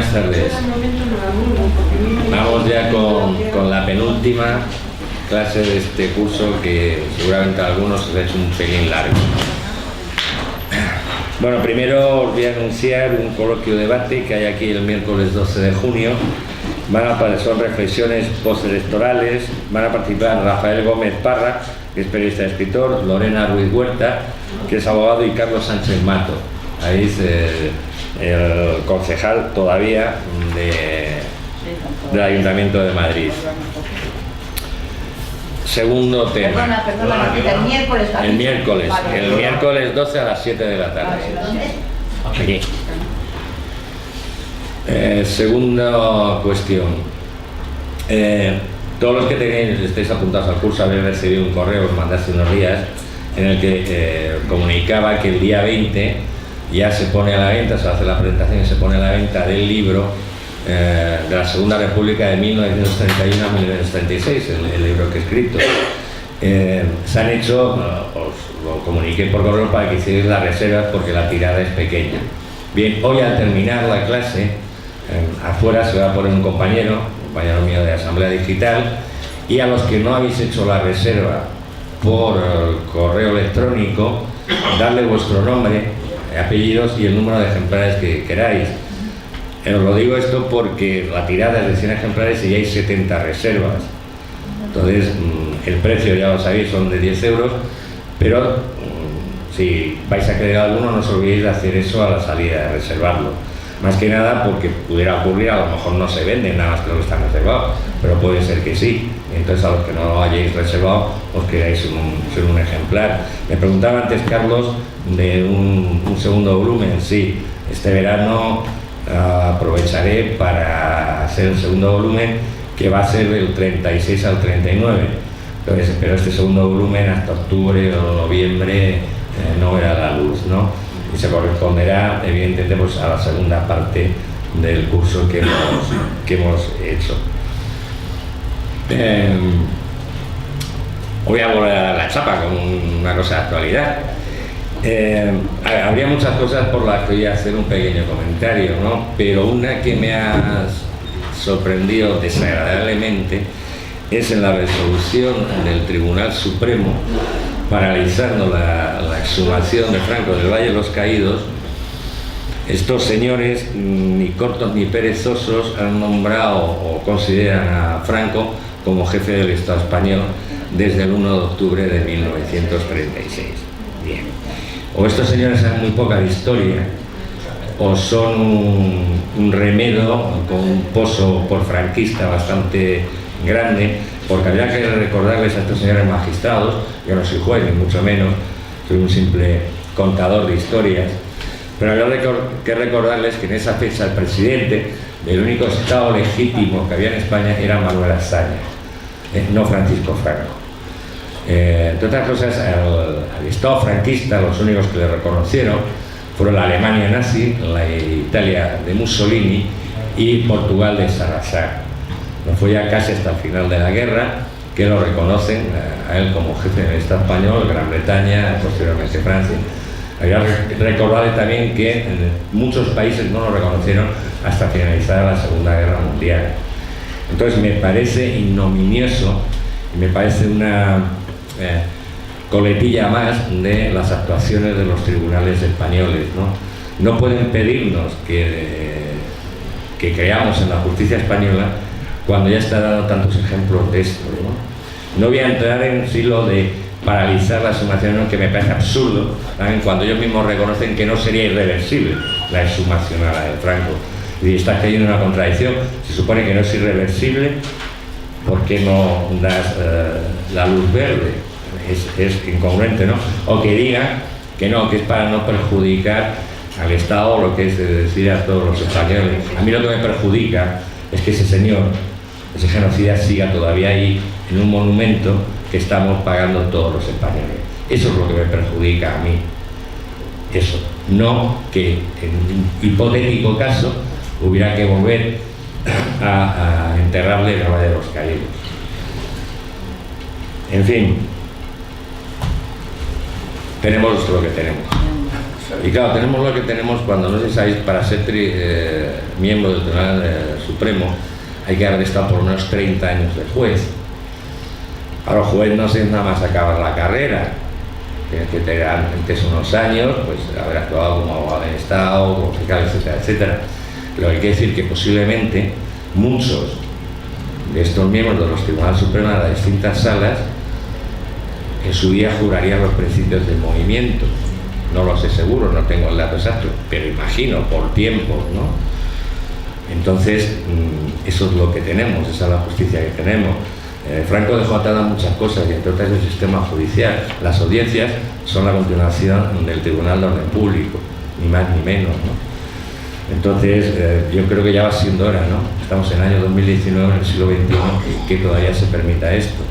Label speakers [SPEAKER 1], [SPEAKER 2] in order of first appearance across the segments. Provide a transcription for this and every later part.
[SPEAKER 1] buenas tardes. Vamos ya con la penúltima clase de este curso, que seguramente a algunos os ha hecho un pelín largo. Bueno, primero os voy a anunciar un coloquio debate que hay aquí el miércoles 12 de junio. Son reflexiones postelectorales. Van a participar Rafael Gómez Parra, que es periodista y escritor, Lorena Ruiz Huerta, que es abogado, y Carlos Sánchez Mato. Ahí es el concejal todavía del Ayuntamiento de Madrid. Segundo tema.
[SPEAKER 2] Perdona, el miércoles.
[SPEAKER 1] El miércoles 12 a las 7 de la tarde. Aquí. Segunda cuestión. Todos los que estéis apuntados al curso habéis recibido un correo, os mandaste unos días, en el que comunicaba que el día 20 ya se pone a la venta, se hace la presentación y se pone a la venta del libro de la Segunda República de 1931 a 1936, el libro que he escrito. Se han hecho, os lo comuniqué por correo para que hicierais las reservas porque la tirada es pequeña. Bien, hoy al terminar la clase, afuera se va a poner un compañero mío de Asamblea Digital, y a los que no habéis hecho la reserva por correo electrónico, darle vuestro nombre, apellidos y el número de ejemplares que queráis. Os lo digo esto porque la tirada es de 100 ejemplares y hay 70 reservas. Entonces, el precio, ya lo sabéis, son de 10 euros, pero si vais a querer alguno, no os olvidéis de hacer eso a la salida, de reservarlo. Más que nada porque pudiera ocurrir, a lo mejor no se venden nada más que lo que están reservados, pero puede ser que sí. Entonces, a los que no lo hayáis reservado, os quedáis un ejemplar. Me preguntaba antes Carlos de un segundo volumen. Sí, este verano aprovecharé para hacer el segundo volumen, que va a ser del 36 al 39. Entonces, espero este segundo volumen hasta octubre o noviembre no verá la luz, ¿no? Y se corresponderá, evidentemente, pues, a la segunda parte del curso que hemos hecho. Voy a volver a la chapa con una cosa de actualidad. Habría muchas cosas por las que voy a hacer un pequeño comentario, ¿no? Pero una que me ha sorprendido desagradablemente es en la resolución del Tribunal Supremo paralizando la exhumación de Franco del Valle de los Caídos. Estos señores, ni cortos ni perezosos, han nombrado o consideran a Franco como jefe del Estado español desde el 1 de octubre de 1936. Bien. O estos señores saben muy poca de historia, o son un remedo con un pozo por franquista bastante grande, porque habría que recordarles a estos señores magistrados, yo no soy juez ni mucho menos, soy un simple contador de historias, pero habría que recordarles que en esa fecha el presidente del único estado legítimo que había en España era Manuel Azaña, no Francisco Franco. Entre otras cosas, al estado franquista los únicos que le reconocieron fueron la Alemania nazi, la Italia de Mussolini y Portugal de Salazar. No fue ya casi hasta el final de la guerra que lo reconocen a él como jefe del Estado español, Gran Bretaña, posteriormente Francia. Habría que recordarle también que muchos países no lo reconocieron hasta finalizar la Segunda Guerra Mundial. Entonces me parece ignominioso, me parece una coletilla más de las actuaciones de los tribunales españoles, ¿no? No pueden pedirnos que creamos en la justicia española cuando ya está dando tantos ejemplos de esto, ¿no? No voy a entrar en un siglo de paralizar la exhumación, que me parece absurdo, ¿saben? Cuando ellos mismos reconocen que no sería irreversible la exhumación a la de Franco. Y está cayendo en una contradicción. Se supone que no es irreversible, ¿por qué no das la luz verde? Es incongruente, ¿no? O que digan que no, que es para no perjudicar al Estado, lo que es decir a todos los españoles. A mí lo que me perjudica es que ese señor, ese genocida, siga todavía ahí en un monumento que estamos pagando todos los españoles. Eso es lo que me perjudica a mí. Eso. No que en un hipotético caso hubiera que volver a enterrarle en el Valle de los Caídos. En fin, tenemos lo que tenemos. Y claro, tenemos lo que tenemos cuando, no sé si sabéis, para ser miembro del Tribunal Supremo hay que haber estado por unos 30 años de juez. Ahora, juez no es nada más acabar la carrera, tienes que tener antes unos años, pues haber actuado como abogado de Estado, como fiscal, etcétera, etcétera. Pero hay que decir que posiblemente muchos de estos miembros de los Tribunales Supremos de las distintas salas en su día jurarían los principios del movimiento. No lo sé seguro, no tengo el dato exacto, pero imagino por tiempos, ¿no? Entonces, eso es lo que tenemos, esa es la justicia que tenemos. Franco dejó atadas muchas cosas, y entre otras el sistema judicial. Las audiencias son la continuación del Tribunal de Orden Público, ni más ni menos, ¿no? Entonces, yo creo que ya va siendo hora, ¿no? Estamos en el año 2019, en el siglo XXI, que todavía se permita esto.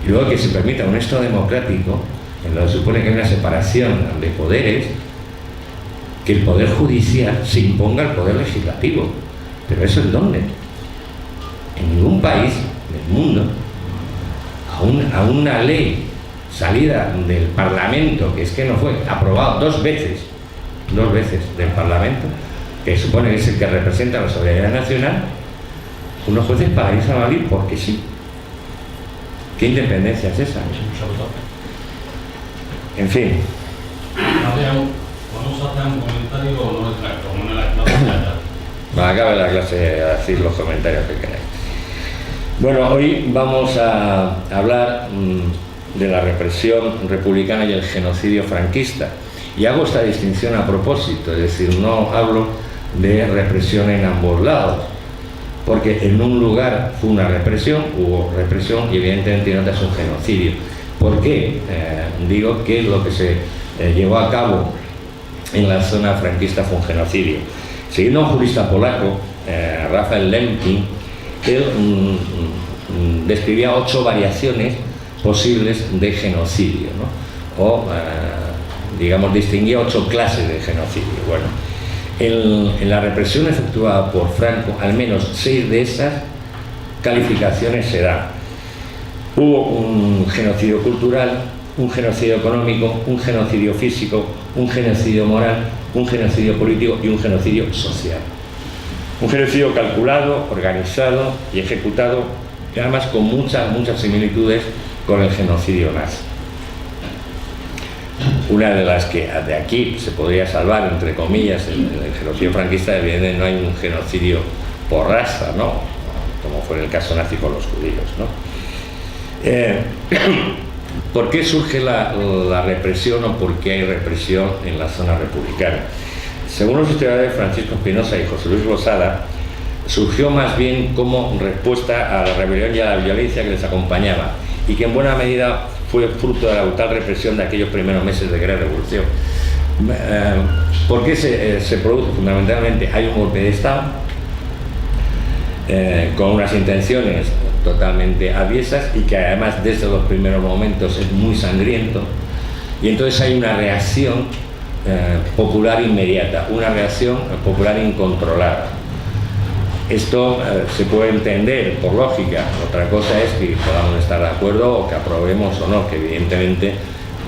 [SPEAKER 1] Y luego que se permita un Estado democrático, en donde se supone que hay una separación de poderes, que el Poder Judicial se imponga al Poder Legislativo. ¿Pero eso en dónde? En ningún país del mundo, a una ley salida del Parlamento, que es que no fue aprobado dos veces del Parlamento, que supone que es el que representa la soberanía nacional, unos jueces para irse a Madrid porque sí. ¿Qué independencia es esa? En fin.
[SPEAKER 3] ¿Vamos a hacer un comentario o no como en la clase?
[SPEAKER 1] Bueno, acabe la clase a decir los comentarios que queráis. Bueno, hoy vamos a hablar de la represión republicana y el genocidio franquista. Y hago esta distinción a propósito, es decir, no hablo de represión en ambos lados, porque en un lugar fue una represión, hubo represión, y evidentemente en otras un genocidio. ¿Por qué? Digo que lo que se llevó a cabo en la zona franquista fue un genocidio. Siguiendo a un jurista polaco, Rafael Lemkin, él describía 8 variaciones posibles de genocidio, ¿no? O, digamos, distinguía 8 clases de genocidio. Bueno, en la represión efectuada por Franco, al menos 6 de esas calificaciones se dan. Hubo un genocidio cultural, un genocidio económico, un genocidio físico, un genocidio moral, un genocidio político y un genocidio social. Un genocidio calculado, organizado y ejecutado, y además con muchas similitudes con el genocidio nazi. Una de las que de aquí se podría salvar, entre comillas, el genocidio franquista, evidentemente no hay un genocidio por raza, ¿no? Como fue en el caso nazi con los judíos, ¿no? ¿Por qué surge la represión o por qué hay represión en la zona republicana? Según los historiadores Francisco Espinosa y José Luis Losada, surgió más bien como respuesta a la rebelión y a la violencia que les acompañaba, y que en buena medida fue fruto de la brutal represión de aquellos primeros meses de Gran Revolución. ¿Por qué se produce? Fundamentalmente hay un golpe de Estado con unas intenciones totalmente aviesas y que además desde los primeros momentos es muy sangriento, y entonces hay una reacción popular inmediata, una reacción popular incontrolada. Esto se puede entender por lógica. Otra cosa es que podamos estar de acuerdo o que aprobemos o no, que evidentemente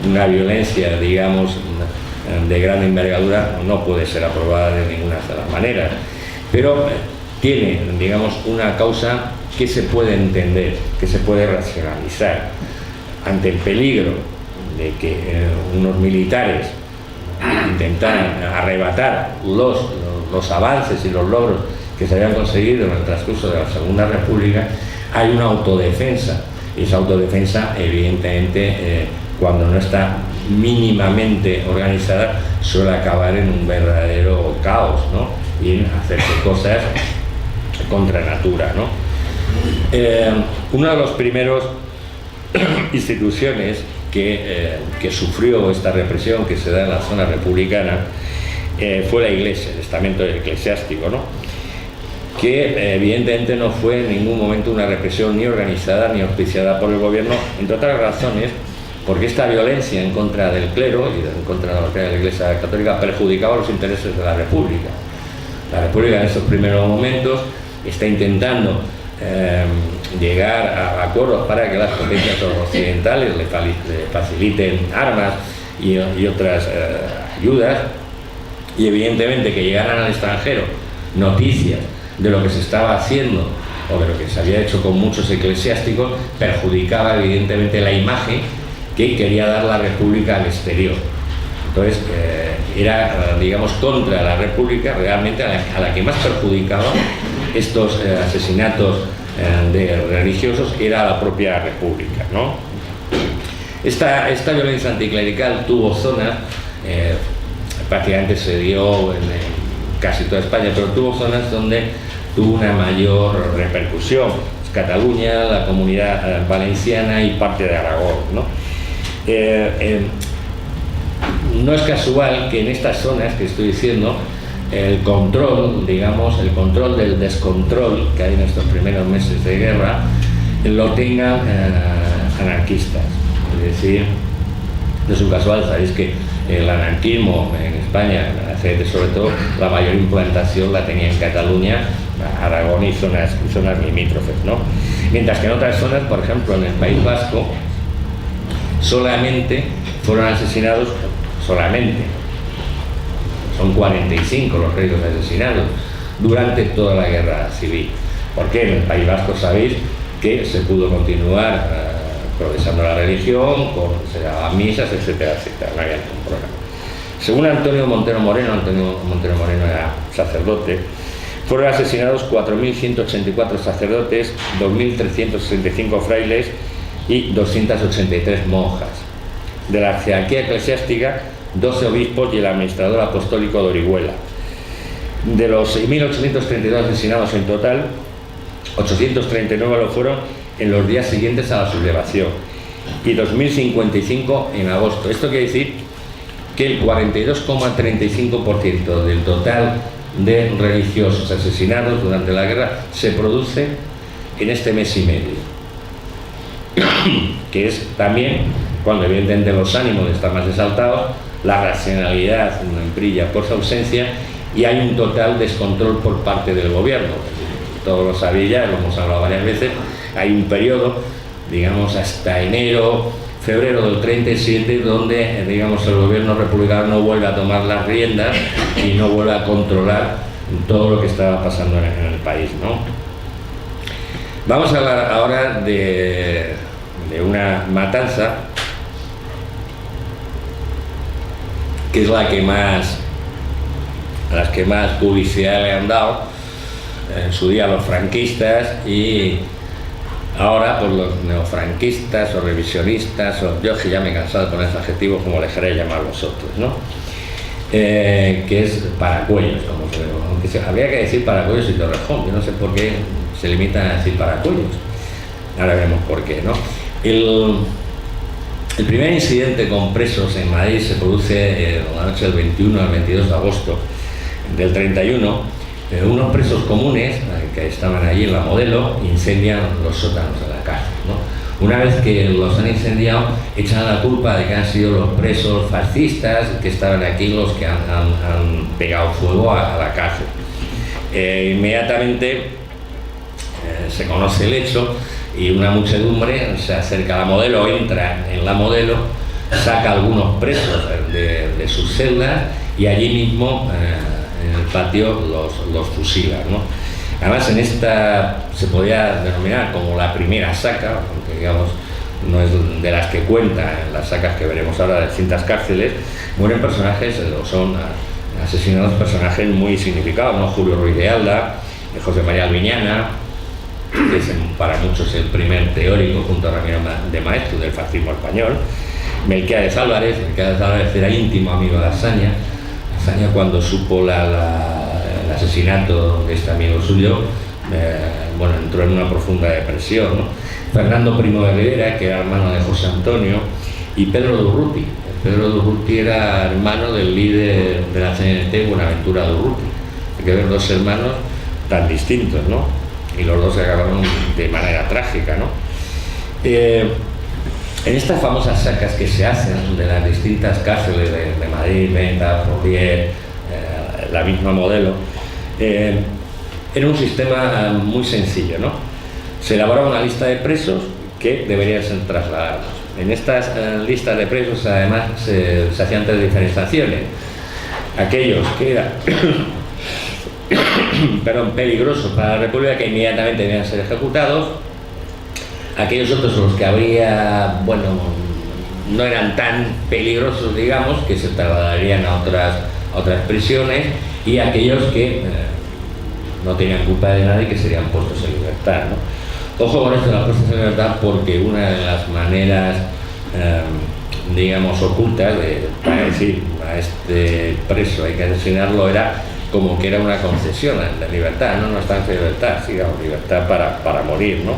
[SPEAKER 1] una violencia, digamos, de gran envergadura no puede ser aprobada de ninguna de las maneras, pero tiene, digamos, una causa que se puede entender, que se puede racionalizar. Ante el peligro de que unos militares intentaran arrebatar los avances y los logros que se habían conseguido en el transcurso de la Segunda República, hay una autodefensa. Y esa autodefensa, evidentemente, cuando no está mínimamente organizada, suele acabar en un verdadero caos, ¿no? Y en hacerse cosas contra natura, ¿no? Una de las primeras instituciones que sufrió esta represión que se da en la zona republicana fue la Iglesia, el estamento eclesiástico, ¿no? Que evidentemente no fue en ningún momento una represión ni organizada ni auspiciada por el gobierno, entre otras razones porque esta violencia en contra del clero y en contra de la Iglesia Católica perjudicaba los intereses de la República. La República en estos primeros momentos está intentando llegar a acuerdos para que las potencias occidentales le faciliten armas y otras ayudas, y evidentemente que llegaran al extranjero noticias de lo que se estaba haciendo o de lo que se había hecho con muchos eclesiásticos perjudicaba evidentemente la imagen que quería dar la República al exterior. Entonces era, digamos, contra la República, realmente a la que más perjudicaba estos asesinatos de religiosos era la propia República, ¿no? Esta violencia anticlerical tuvo zonas, prácticamente se dio en casi toda España, pero tuvo zonas donde tuvo una mayor repercusión: Cataluña, la Comunidad Valenciana y parte de Aragón, ¿no? No es casual que en estas zonas que estoy diciendo el control, digamos, el control del descontrol que hay en estos primeros meses de guerra lo tengan anarquistas. Es decir, no es un casual, sabéis que el anarquismo en España, sobre todo, la mayor implantación la tenía en Cataluña, Aragón y zonas limítrofes, ¿no? Mientras que en otras zonas, por ejemplo en el País Vasco, solamente fueron asesinados, son 45 los réditos asesinados durante toda la guerra civil. ¿Por qué? En el País Vasco sabéis que se pudo continuar progresando la religión, se daban misas, etcétera, etcétera, no había ningún problema. Según Antonio Montero Moreno era sacerdote, fueron asesinados 4.184 sacerdotes, 2.365 frailes y 283 monjas. De la jerarquía eclesiástica, 12 obispos y el administrador apostólico de Orihuela. De los 6.832 asesinados en total, 839 lo fueron en los días siguientes a la sublevación y 2.055 en agosto. Esto quiere decir que el 42,35% del total de religiosos asesinados durante la guerra se produce en este mes y medio, que es también cuando evidentemente los ánimos están más exaltados, la racionalidad brilla por su ausencia y hay un total descontrol por parte del gobierno. Todos lo sabéis ya, lo hemos hablado varias veces, hay un periodo, digamos, hasta enero, febrero del 37, donde, digamos, el gobierno republicano no vuelve a tomar las riendas y no vuelve a controlar todo lo que estaba pasando en el país, ¿no? Vamos a hablar ahora de una matanza que es a las que más publicidad le han dado en su día los franquistas y ahora pues los neofranquistas o revisionistas, o yo que ya me he cansado de poner ese adjetivo, como les queréis llamar vosotros, ¿no? Que es Paracuellos, como se ve, aunque habría que decir Paracuellos y Torrejón, yo no sé por qué se limitan a decir Paracuellos, ahora veremos por qué, ¿no? El primer incidente con presos en Madrid se produce la noche del 21 al 22 de agosto del 31. Unos presos comunes que estaban allí en la Modelo incendian los sótanos de la cárcel, ¿no? Una vez que los han incendiado, echan la culpa de que han sido los presos fascistas que estaban aquí los que han pegado fuego a la cárcel. Inmediatamente se conoce el hecho y una muchedumbre se acerca a la Modelo, entra en la Modelo, saca a algunos presos de sus celdas y allí mismo en el patio los fusila, ¿no? Además, en esta se podía denominar como la primera saca, aunque digamos no es de las que cuenta en las sacas que veremos ahora de distintas cárceles. Mueren personajes, o son asesinados personajes muy significados, ¿no? Julio Ruiz de Alda, José María Albiñana, que es para muchos el primer teórico junto a Ramiro de Maeztu del fascismo español. Melquiades Álvarez era íntimo amigo de Azaña. Azaña, cuando supo el asesinato de este amigo suyo, entró en una profunda depresión, ¿no? Fernando Primo de Rivera, que era hermano de José Antonio, y Pedro Durruti. Pedro Durruti era hermano del líder de la CNT, Buenaventura Durruti. Hay que ver dos hermanos tan distintos, ¿no? Y los dos se acabaron de manera trágica, ¿no? En estas famosas sacas que se hacen de las distintas cárceles de Madrid, Venta, Porrier, la misma Modelo, era un sistema muy sencillo, ¿no? Se elaboraba una lista de presos que deberían ser trasladados. en estas listas de presos además se hacían 3 diferenciaciones. Aquellos que eran peligrosos para la República, que inmediatamente debían ser ejecutados. Aquellos otros, los que habría, bueno, no eran tan peligrosos, digamos, que se trasladarían a otras prisiones, y aquellos que no tenían culpa de nada y que serían puestos en libertad, ¿no? Ojo con esto de las puestas en libertad, porque una de las maneras, digamos, ocultas para decir a este preso hay que asesinarlo era como que era una concesión de libertad, no estancia de libertad, digamos, libertad para morir, ¿no?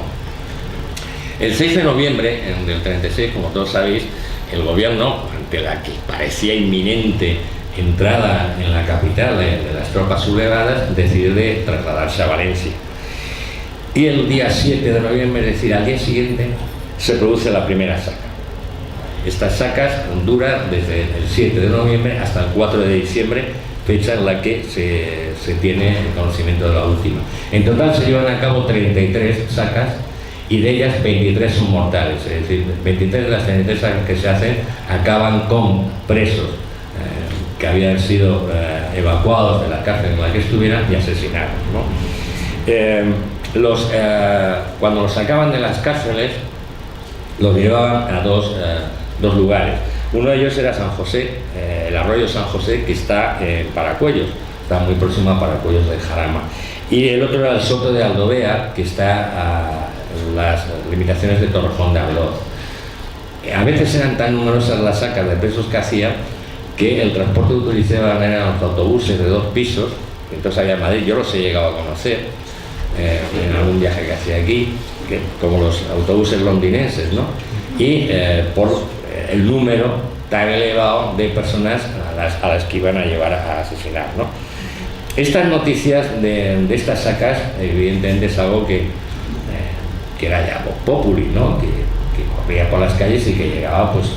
[SPEAKER 1] El 6 de noviembre del 36, como todos sabéis, el gobierno, ante la que parecía inminente entrada en la capital de las tropas sublevadas, decide trasladarse a Valencia. Y el día 7 de noviembre, es decir, al día siguiente, se produce la primera saca. Estas sacas duran desde el 7 de noviembre hasta el 4 de diciembre, fecha en la que se tiene el conocimiento de la última. En total se llevan a cabo 33 sacas, y de ellas 23 son mortales, es decir, 23 de las 33 sacas que se hacen acaban con presos que habían sido evacuados de la cárcel en la que estuvieran y asesinados, ¿no? Cuando los sacaban de las cárceles, los llevaban a dos lugares. Uno de ellos era San José, el arroyo San José, que está en Paracuellos, está muy próximo a Paracuellos del Jarama. Y el otro era el Soto de Aldovea, que está a las limitaciones de Torrejón de Ardoz. A veces eran tan numerosas las sacas de presos que hacían que el transporte que utilizaban eran los autobuses de 2 pisos, entonces había en Madrid, yo los he llegado a conocer en algún viaje que hacía aquí, como los autobuses londinenses, ¿no? Y por el número tan elevado de personas a las que iban a llevar a asesinar, ¿no? Estas noticias de estas sacas, evidentemente, es algo que era ya vox populi, ¿no? Que corría por las calles y que llegaba, pues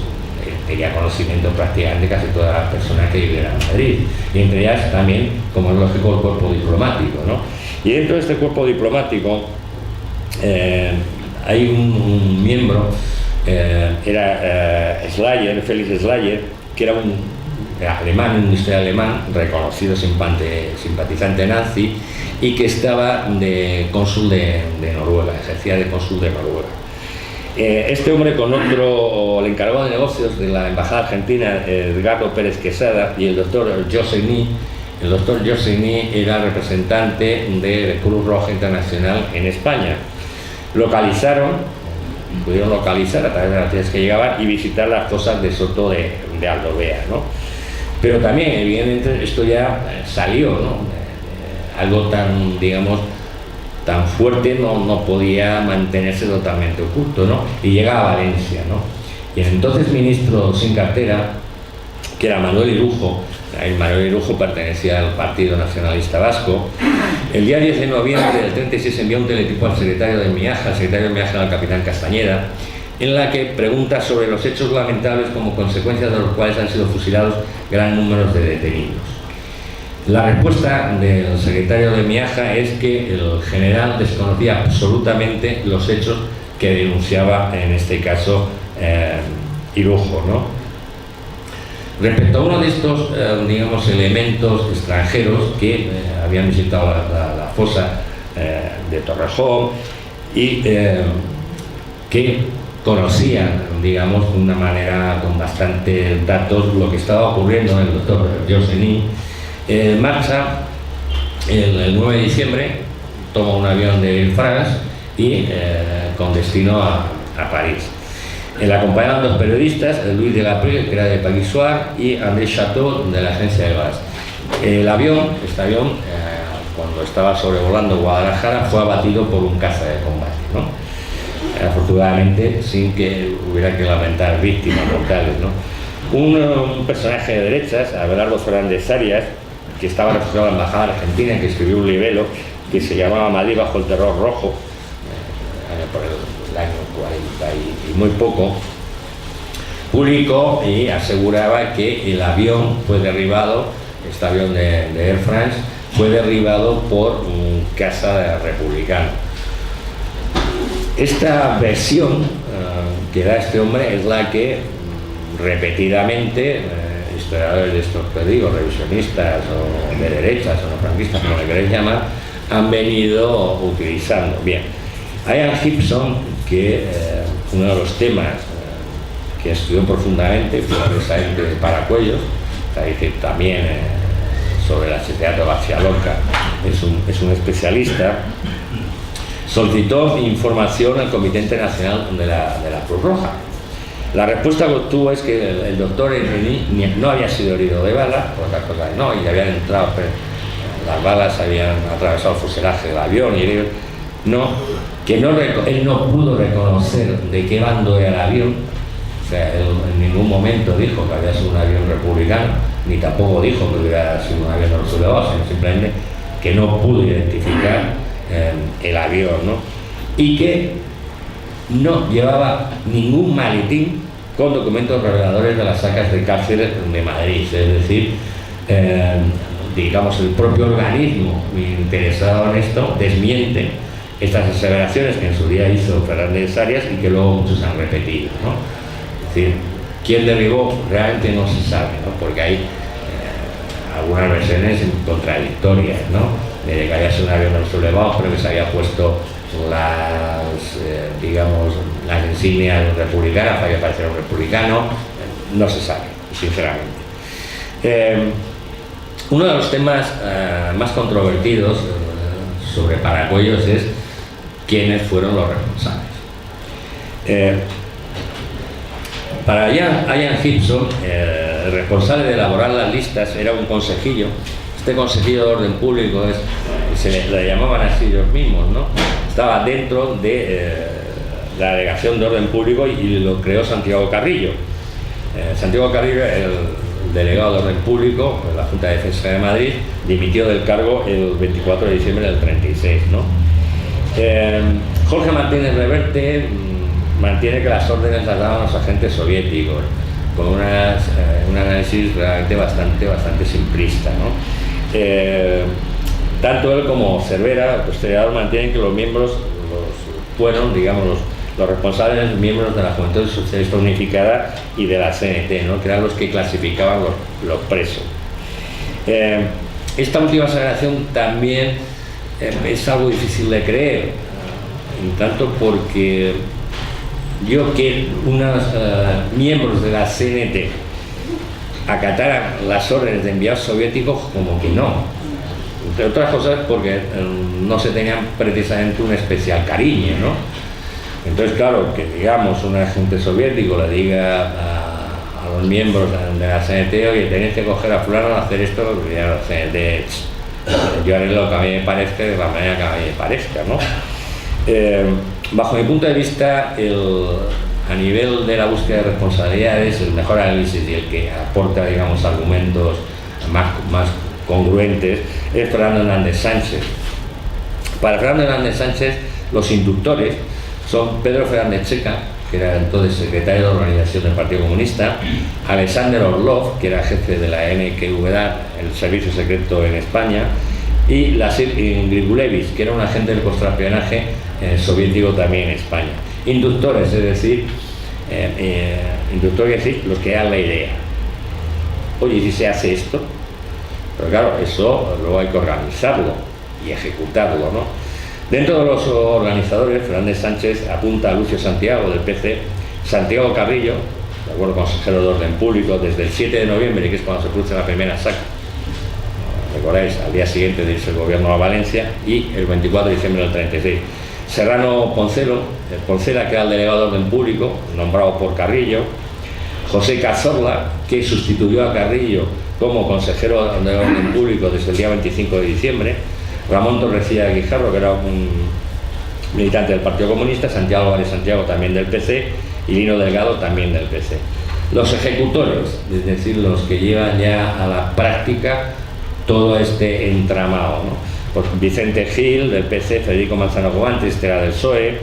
[SPEAKER 1] tenía conocimiento prácticamente casi todas las personas que vivieran en Madrid, y entre ellas también, como es lógico, el cuerpo diplomático, ¿no? Y dentro de este cuerpo diplomático hay un miembro, era Slayer, Felix Slayer, que era un alemán, un industrial alemán, reconocido simpatizante nazi, y que estaba de cónsul de Noruega, ejercía de cónsul de Noruega. Este hombre, con otro, el encargado de negocios de la embajada argentina, Edgardo Pérez Quesada, y el doctor Joseny, era representante de Cruz Roja Internacional en España. Pudieron localizar a través de las noticias que llegaban y visitar las fosas de Soto de Aldovea, ¿no? Pero también, evidentemente, esto ya salió, ¿no? Algo tan, digamos, tan fuerte no podía mantenerse totalmente oculto, ¿no? Y llega a Valencia, ¿no? Y el entonces ministro sin cartera, que era Manuel Irujo, Manuel Irujo pertenecía al Partido Nacionalista Vasco, el día 10 de noviembre del 36 envió un teletipo al secretario de Miaja, era el capitán Castañeda, en la que pregunta sobre los hechos lamentables como consecuencia de los cuales han sido fusilados gran número de detenidos. La respuesta del secretario de Miaja es que el general desconocía absolutamente los hechos que denunciaba, en este caso, Irujo, ¿no? Respecto a uno de estos, digamos, elementos extranjeros que habían visitado la fosa de Torrejón y que conocían, digamos, de una manera con bastantes datos lo que estaba ocurriendo en el doctor Joseny, marcha el 9 de diciembre, toma un avión de Air France y con destino a París. Le acompañaban 2 periodistas, Luis de la Prie, que era de Paris Soir, y André Chateau, de la agencia de Bas. Este avión, cuando estaba sobrevolando Guadalajara, fue abatido por un caza de combate, ¿no? Afortunadamente, sin que hubiera que lamentar víctimas mortales, ¿no? Un personaje de derechas, Abelardo Fernández Arias, que estaba refugiado en la embajada argentina, que escribió un libelo que se llamaba Madrid bajo el terror rojo, por el año 40 y muy poco, publicó y aseguraba que el avión fue derribado, este avión de Air France, fue derribado por un caza republicano. Esta versión, que da este hombre es la que repetidamente historiadores de estos que digo, revisionistas o de derechas o no franquistas, como le queréis llamar, han venido utilizando. Bien, Ian Gibson, que uno de los temas que estudió profundamente fue precisamente de Paracuellos, es decir, también sobre la Teatro García Lorca, es un especialista. Solicitó información al Comité Internacional de la Cruz Roja. La respuesta que obtuvo es que el doctor no había sido herido de bala, por otra cosa no, y habían entrado, las balas habían atravesado el fuselaje del avión, y él no pudo reconocer de qué bando era el avión. O sea, él en ningún momento dijo que había sido un avión republicano, ni tampoco dijo que hubiera sido un avión de los sublevados, sino simplemente que no pudo identificar el avión, ¿no? Y que no llevaba ningún maletín con documentos reveladores de las sacas de cárceles de Madrid, es decir, digamos, el propio organismo interesado en esto desmiente estas aseveraciones que en su día hizo Fernández Arias y que luego muchos han repetido, ¿no? Es decir, quién derribó realmente no se sabe, ¿no? Porque hay algunas versiones contradictorias, ¿no? De que había sido un avión de los sublevados, pero que se había puesto las insignias republicanas, había parecido un republicano, no se sabe, sinceramente. Uno de los temas más controvertidos sobre Paracuellos es quiénes fueron los responsables. Para Ian Gibson, el responsable de elaborar las listas era un consejillo. Este consejillo de orden público se le llamaban así ellos mismos, ¿no? Estaba dentro de la delegación de orden público y lo creó Santiago Carrillo. Santiago Carrillo, el delegado de orden público de la Junta de Defensa de Madrid, dimitió del cargo el 24 de diciembre del 36, ¿no? Jorge Martínez Reverte mantiene que las órdenes las daban los agentes soviéticos, con un análisis realmente bastante simplista, ¿no? Tanto él como Cervera, el historiador, mantienen que los miembros fueron, digamos, los responsables miembros de la Juventud Socialista Unificada y de la CNT, ¿no? Que eran los que clasificaban los presos. Esta última aseveración también es algo difícil de creer, en tanto porque que unos miembros de la CNT acataran las órdenes de enviados soviéticos, como que no, entre otras cosas porque no se tenían precisamente un especial cariño, ¿no? Entonces, claro, que digamos un agente soviético le diga a los miembros de la CNT: oye, tenéis que coger a fulano a hacer esto, lo que diría la CNT: yo haré lo que a mí me parezca de la manera que a mí me parezca, ¿no? Bajo mi punto de vista, a nivel de la búsqueda de responsabilidades, el mejor análisis y el que aporta, digamos, argumentos más congruentes es Fernando Hernández Sánchez. Para Fernando Hernández Sánchez, los inductores son Pedro Fernández Checa, que era entonces secretario de organización del Partido Comunista, Alexander Orlov, que era jefe de la NKVD, el servicio secreto en España, y Lasir Grigulevich, que era un agente del contraespionaje soviético también en España. Inductores, es decir, los que dan la idea. Oye, si se hace esto, pero claro, eso luego hay que organizarlo y ejecutarlo, ¿no? Dentro de los organizadores, Fernández Sánchez apunta a Lucio Santiago del PC, Santiago Carrillo, de acuerdo, consejero de orden público, desde el 7 de noviembre, que es cuando se produce la primera saca, recordáis, al día siguiente de irse el gobierno a Valencia, y el 24 de diciembre del 36. Serrano Poncela, que era el delegado de orden público, nombrado por Carrillo. José Cazorla, que sustituyó a Carrillo como consejero de orden público desde el día 25 de diciembre. Ramón Torrecilla Guijarro, que era un militante del Partido Comunista. Santiago Álvarez Santiago, también del PC, y Lino Delgado, también del PC. Los ejecutores, es decir, los que llevan ya a la práctica todo este entramado, ¿no? Pues Vicente Gil, del PC, Federico Manzano Covante, este era del PSOE,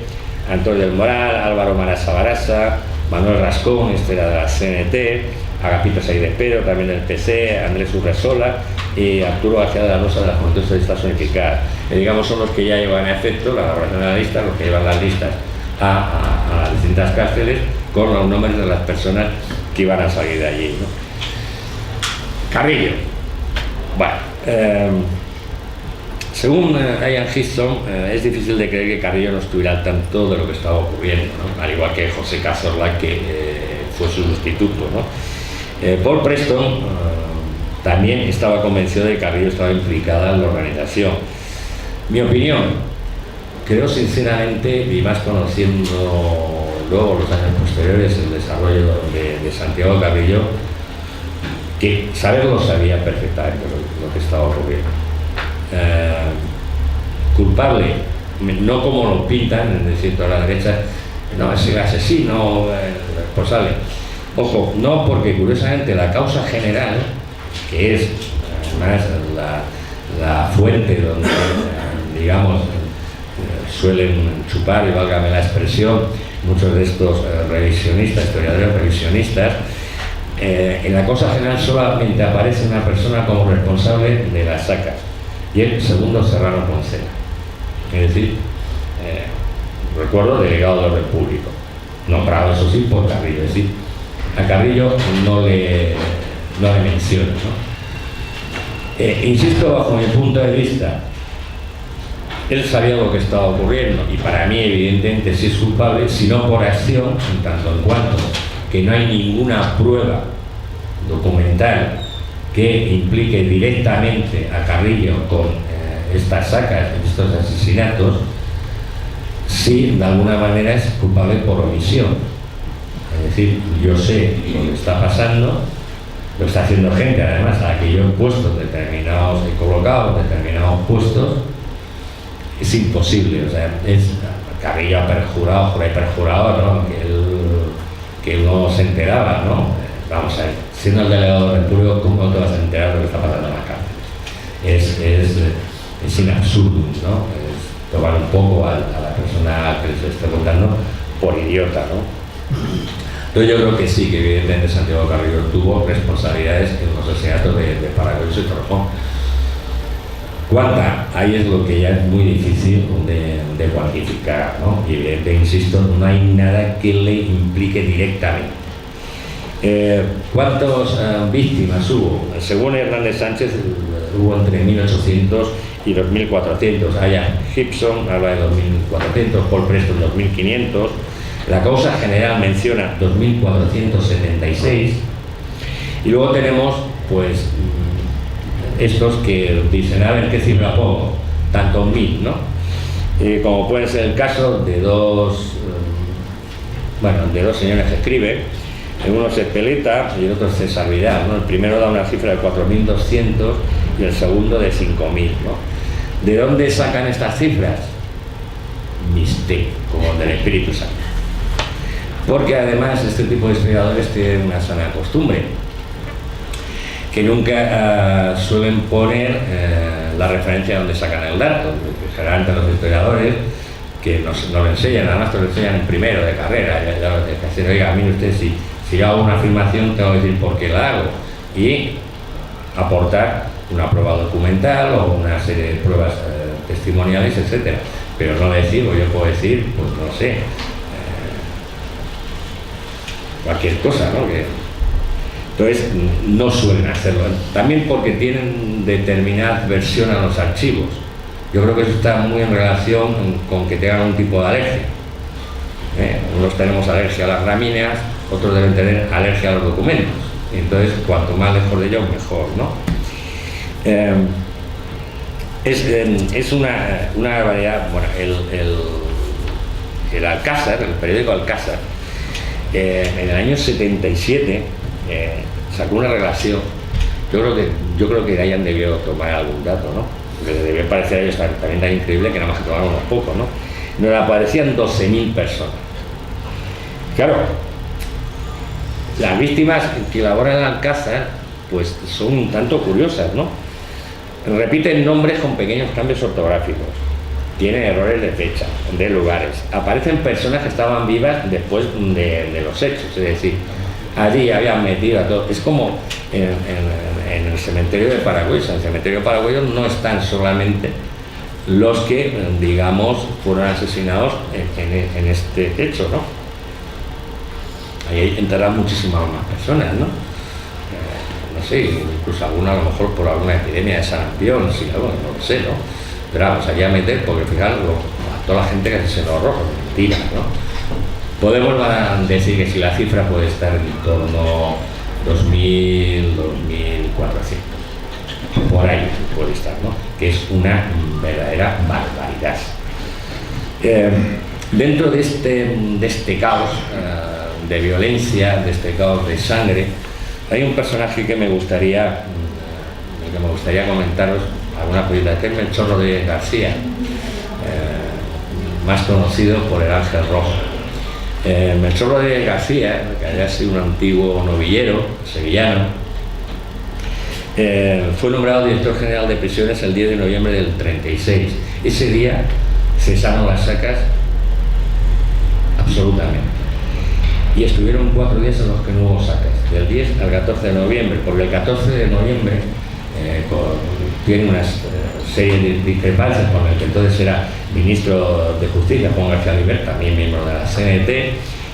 [SPEAKER 1] Antonio del Moral, Álvaro Marasa Barasa, Manuel Rascón, este era de la CNT, Agapito Saidespero, también del PC, Andrés Urresola y Arturo García de la Rosa, de la Juventud Socialista Unificada. Que digamos son los que ya llevan a efecto la elaboración de la lista, los que llevan las listas a las distintas cárceles con los nombres de las personas que iban a salir de allí, ¿no? Carrillo. Bueno, según Ian Histon, es difícil de creer que Carrillo no estuviera al tanto de lo que estaba ocurriendo, ¿no? Al igual que José Cazorla, que fue su sustituto, ¿no? Paul Preston también estaba convencido de que Carrillo estaba implicada en la organización. Mi opinión, creo sinceramente, y más conociendo luego los años posteriores el desarrollo de Santiago Carrillo, que saberlo sabía perfectamente lo que estaba ocurriendo. Culpable, no como lo pintan, es decir, toda la derecha, no, es el asesino, responsable. Ojo, no, porque curiosamente la causa general, que es además la fuente donde, digamos, suelen chupar, y válgame la expresión, muchos de estos revisionistas, historiadores revisionistas, en la causa general solamente aparece una persona como responsable de las sacas, y el segundo Serrano Poncela. Es decir, recuerdo, delegado del orden público, nombrado eso sí por Carrillo. Es decir, a Carrillo no le menciona, ¿no? Insisto, bajo mi punto de vista, él sabía lo que estaba ocurriendo, y para mí evidentemente sí es culpable, si no por acción, en tanto en cuanto que no hay ninguna prueba documental que implique directamente a Carrillo con estas sacas, estos asesinatos, sí de alguna manera es culpable por omisión. Es decir, yo sé lo que está pasando, lo está haciendo gente además a la que yo he puesto determinados, he colocado determinados puestos. Es imposible, o sea, Carrillo ha perjurado, jura y perjurado, ¿no? que él no se enteraba, ¿no? Vamos a ver, siendo el delegado del público, ¿cómo te vas a enterar de lo que está pasando en la cárcel? Es in absurdum, ¿no? Es tomar un poco a la persona que se está contando por idiota, ¿no? Entonces yo creo que sí, que evidentemente Santiago Carrillo tuvo responsabilidades en los asesinatos de Paracuellos y Torrejón. ¿Cuánta? Ahí es lo que ya es muy difícil de cuantificar, ¿no? Y evidentemente, insisto, no hay nada que le implique directamente. ¿Cuántas víctimas hubo? Según Hernández Sánchez, hubo entre 1.800 y 2.400. Ian Histon habla de 2.400, Paul Preston 2.500. La causa general menciona 2.476. Y luego tenemos, pues, estos que dicen, a ver qué cifra pongo, tantos mil, ¿no? Como puede ser el caso de dos señores que escriben, uno es Espeleta y el otro es César Vidal, ¿no? El primero da una cifra de 4.200 y el segundo de 5.000, ¿no? ¿De dónde sacan estas cifras? Misterio, como del Espíritu Santo. Porque además este tipo de historiadores tienen una sana costumbre, que nunca suelen poner la referencia donde sacan el dato. Generalmente los historiadores que nos lo enseñan, además te lo enseñan en primero de carrera, ya oiga, mire usted, si yo hago una afirmación tengo que decir por qué la hago y aportar una prueba documental o una serie de pruebas testimoniales, etcétera. Pero no decir, o yo puedo decir, pues no sé, cualquier cosa, ¿no? Entonces no suelen hacerlo, también porque tienen determinada versión a los archivos. Yo creo que eso está muy en relación con que tengan un tipo de alergia. Unos tenemos alergia a las gramíneas, otros deben tener alergia a los documentos. Entonces, cuanto más lejos de ellos, mejor, ¿no? Es una variedad. Bueno, el Alcázar, el periódico Alcázar, en el año 77 sacó una relación. Yo creo que hayan debido tomar algún dato, ¿no? Porque les debió parecer a ellos también tan increíble que nada más que tomaron unos pocos, ¿no? Nos aparecían 12.000 personas. Claro, las víctimas que elaboran en Alcázar pues son un tanto curiosas, ¿no? Repiten nombres con pequeños cambios ortográficos, tienen errores de fecha, de lugares, aparecen personas que estaban vivas después de los hechos, es decir, allí habían metido a todos. Es como en el cementerio de Paracuellos. En el cementerio de Paracuellos no están solamente los que, digamos, fueron asesinados en este hecho, ¿no? ahí enterran muchísimas más personas, ¿no? No sé, incluso alguna a lo mejor por alguna epidemia de sarampión, sí, algo, no lo sé, ¿no? Pero vamos, aquí a meter, porque fijaros, a toda la gente que se nos arroja, mentira, ¿no? Podemos decir que si la cifra puede estar en torno a 2.000, 2.400, por ahí puede estar, ¿no? Que es una verdadera barbaridad. Dentro de este caos de violencia, de este caos de sangre, hay un personaje que me gustaría comentaros alguna cosita, que es Melchor Rodríguez García, más conocido por el Ángel Rojo. Melchor Rodríguez García, que había sido un antiguo novillero sevillano, fue nombrado director general de prisiones el 10 de noviembre del 36. Ese día cesaron las sacas absolutamente. Y estuvieron 4 días en los que no hubo sacas, del 10 al 14 de noviembre, porque el 14 de noviembre tiene una serie de discrepancias con el que entonces era ministro de Justicia, Juan García Oliver, también miembro de la CNT,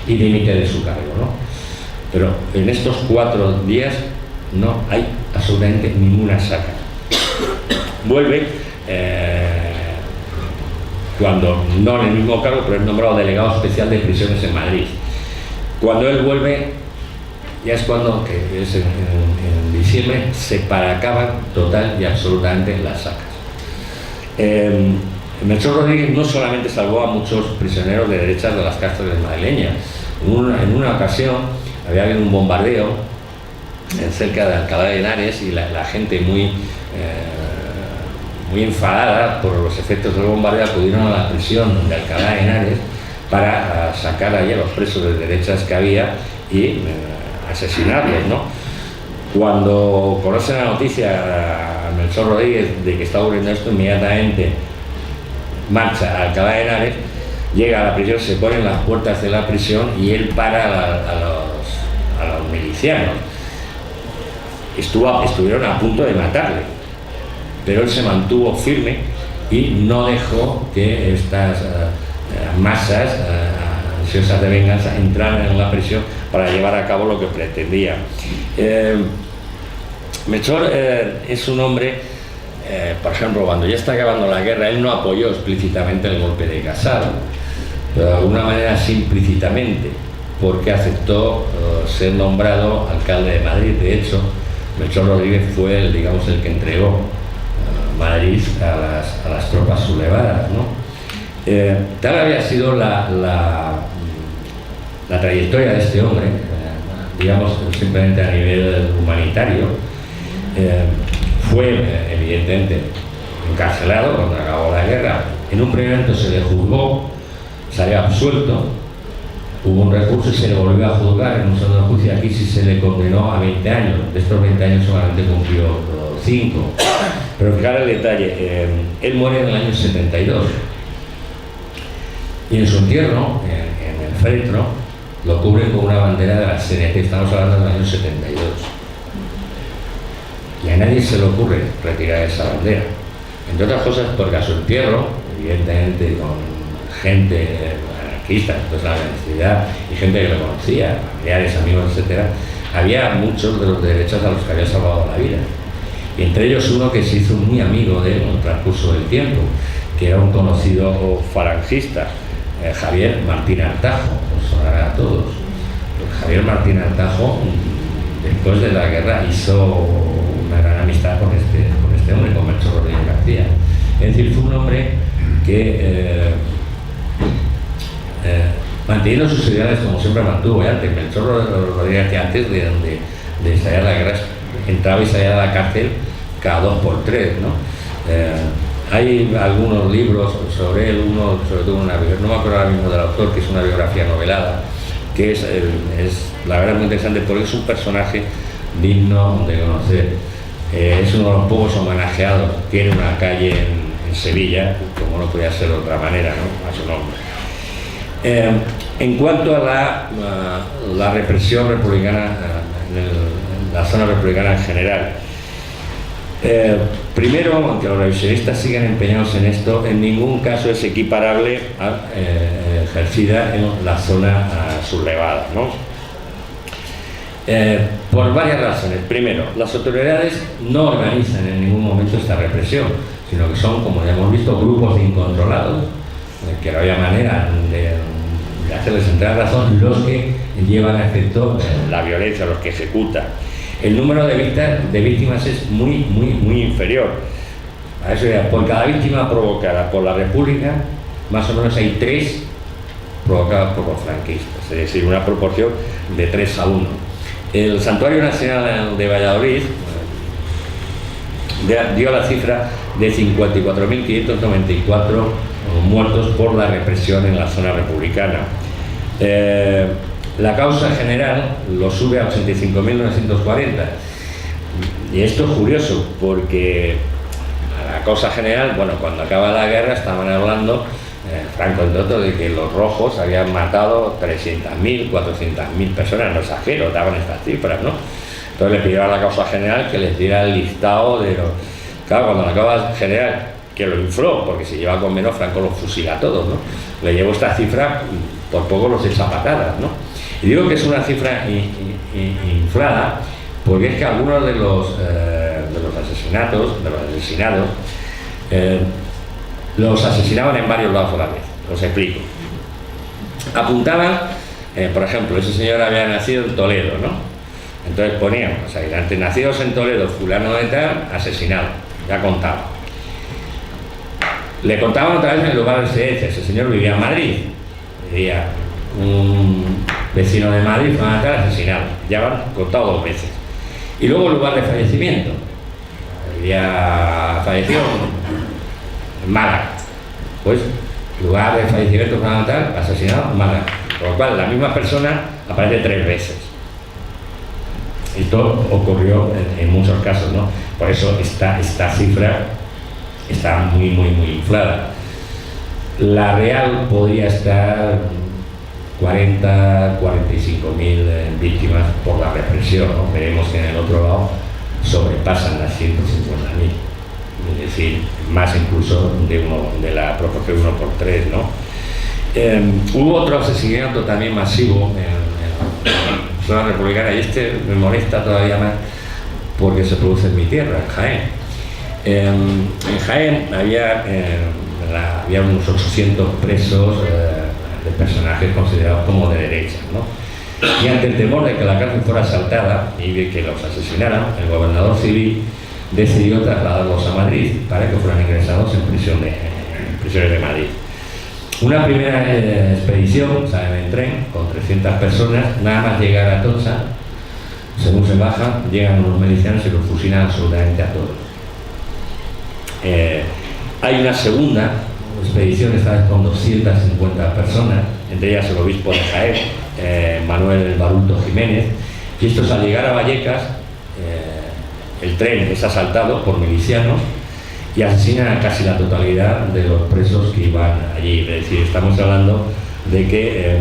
[SPEAKER 1] y dimite de su cargo, ¿no? Pero en estos 4 días no hay absolutamente ninguna saca. Vuelve, cuando no en el mismo cargo, pero es nombrado delegado especial de prisiones en Madrid. Cuando él vuelve, ya es cuando, que es en diciembre, se paracaban total y absolutamente las sacas. Melchor Rodríguez no solamente salvó a muchos prisioneros de derechas de las cárceles madrileñas. En una ocasión había habido un bombardeo cerca de Alcalá de Henares y la gente muy enfadada por los efectos del bombardeo acudieron a la prisión de Alcalá de Henares para sacar allí a los presos de derechas que había y asesinarlos, ¿no? Cuando conocen la noticia a Melchor Rodríguez de que está ocurriendo esto, inmediatamente marcha a Alcalá de Henares, llega a la prisión, se pone en las puertas de la prisión y él para a los milicianos. Estuvieron a punto de matarle, pero él se mantuvo firme y no dejó que estas masas ansiosas de venganza entraran en la prisión para llevar a cabo lo que pretendía. Melchor es un hombre, por ejemplo, cuando ya está acabando la guerra, él no apoyó explícitamente el golpe de Casado, pero de alguna manera sí implícitamente, porque aceptó ser nombrado alcalde de Madrid. De hecho, Melchor Rodríguez fue el que entregó Madrid a las tropas sublevadas, ¿no? Tal había sido la trayectoria de este hombre, digamos simplemente a nivel humanitario. Fue evidentemente encarcelado cuando acabó la guerra. En un primer momento se le juzgó, salió absuelto, hubo un recurso y se le volvió a juzgar en un segundo juicio. Aquí sí se le condenó a 20 años, de estos 20 años solamente cumplió 5. Pero fijar el detalle, él muere en el año 72 y en su entierro, en el féretro, lo cubren con una bandera de la CNT. Estamos hablando del año 72. Y a nadie se le ocurre retirar esa bandera, entre otras cosas porque a su entierro, evidentemente con gente anarquista, pues la universidad y gente que lo conocía, familiares, amigos, etcétera, había muchos de los derechos a los que había salvado la vida, y entre ellos uno que se hizo muy amigo de él en el transcurso del tiempo, que era un conocido falangista, Javier Martín Artajo. Os sonará a todos. Javier Martín Artajo, después de la guerra, hizo una gran amistad con este hombre, con Melchor Rodríguez García. Es decir, fue un hombre que, manteniendo sus ideales como siempre mantuvo antes, Melchor Rodríguez García, antes de estallar la guerra, entraba y salía de la cárcel cada 2 por 3, ¿no? Hay algunos libros sobre él, uno sobre todo una biografía, no me acuerdo ahora mismo del autor, que es una biografía novelada, que es la verdad muy interesante porque es un personaje digno de conocer. Es uno de los pocos homenajeados, tiene una calle en Sevilla, como no podía ser de otra manera, ¿no? A su nombre. En cuanto a la represión republicana, en la zona republicana en general, primero, aunque los revisionistas siguen empeñados en esto, en ningún caso es equiparable a ejercida en la zona sublevada, ¿no? Por varias razones. Primero, las autoridades no organizan en ningún momento esta represión, sino que son, como ya hemos visto, grupos de incontrolados, que no había manera de hacerles entrar a razón, los que llevan a efecto la violencia, los que ejecutan. El número de víctimas es muy inferior. A eso ya, por cada víctima provocada por la República, más o menos hay 3 provocadas por los franquistas, es decir, una proporción de 3 a 1. El Santuario Nacional de Valladolid dio la cifra de 54.594 muertos por la represión en la zona republicana. La causa general lo sube a 85.940. Y esto es curioso porque la causa general, bueno, cuando acaba la guerra estaban hablando, Franco entre otros, de que los rojos habían matado 300.000, 400.000 personas, no exagero, daban estas cifras, ¿no? Entonces le pidieron a la causa general que les diera el listado de los... Claro, cuando la causa general, que lo infló, porque si lleva con menos, Franco los fusila a todos, ¿no? Le llevó esta cifra, por poco los echa patadas, ¿no? Y digo que es una cifra inflada, porque es que algunos de los asesinados, los asesinaban en varios lados a la vez. Os explico. Apuntaban, por ejemplo, ese señor había nacido en Toledo, ¿no? Entonces ponían, o sea, antes nacidos en Toledo, fulano de tal, asesinado, ya contaba. Le contaban otra vez en el lugar de residencia. Ese señor vivía en Madrid, vivía un vecino de Madrid, fulano de tal, asesinado, ya van contado 2 veces. Y luego el lugar de fallecimiento, había fallecido en Málaga, pues lugar de fallecimiento fundamental, asesinado en Málaga, por lo cual la misma persona aparece 3 veces. Esto ocurrió en muchos casos, ¿no? Por eso esta cifra está muy inflada. La real podría estar 45.000 víctimas por la represión, ¿no? Veremos que en el otro lado sobrepasan las 150.000. Es decir, más incluso de la proporción 1 por 3, ¿no? Hubo otro asesinato también masivo en la zona republicana, y este me molesta todavía más porque se produce en mi tierra, en Jaén. En Jaén había unos 800 presos de personajes considerados como de derecha, ¿no? Y ante el temor de que la cárcel fuera asaltada y de que los asesinaran, el gobernador civil decidió trasladarlos a Madrid para que fueran ingresados en prisiones de Madrid. Una primera expedición, salen en tren con 300 personas, nada más llegar a Atocha, según se bajan, llegan unos milicianos y los fusilan absolutamente a todos. Hay una segunda expedición, esta vez con 250 personas, entre ellas el obispo de Jaén, Manuel Baruto Jiménez, y estos al llegar a Vallecas, el tren es asaltado por milicianos y asesinan a casi la totalidad de los presos que iban allí. Es decir, estamos hablando de que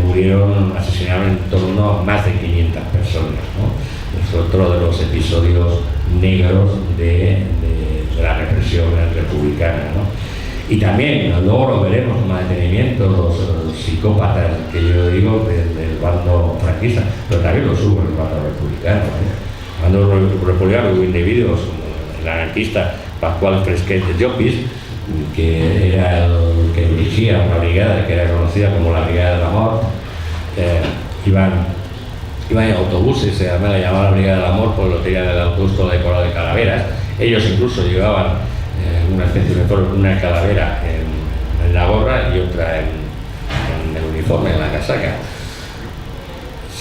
[SPEAKER 1] asesinaron en torno a más de 500 personas, ¿no? Es otro de los episodios negros de la represión republicana, ¿no? Y también, luego lo veremos con más detenimiento, los psicópatas que yo digo del bando franquista, pero también los hubo en el bando republicano, ¿eh? Cuando republicano hubo individuos, el anarquista Pascual Fresquet de Llopis, que era el que dirigía una brigada que era conocida como la Brigada del Amor, iban en autobuses, se la llamaban la Brigada del Amor por lo que tenían el autobús todo decorado de calaveras. Ellos incluso llevaban una especie de una calavera en la gorra y otra en el uniforme, en la casaca.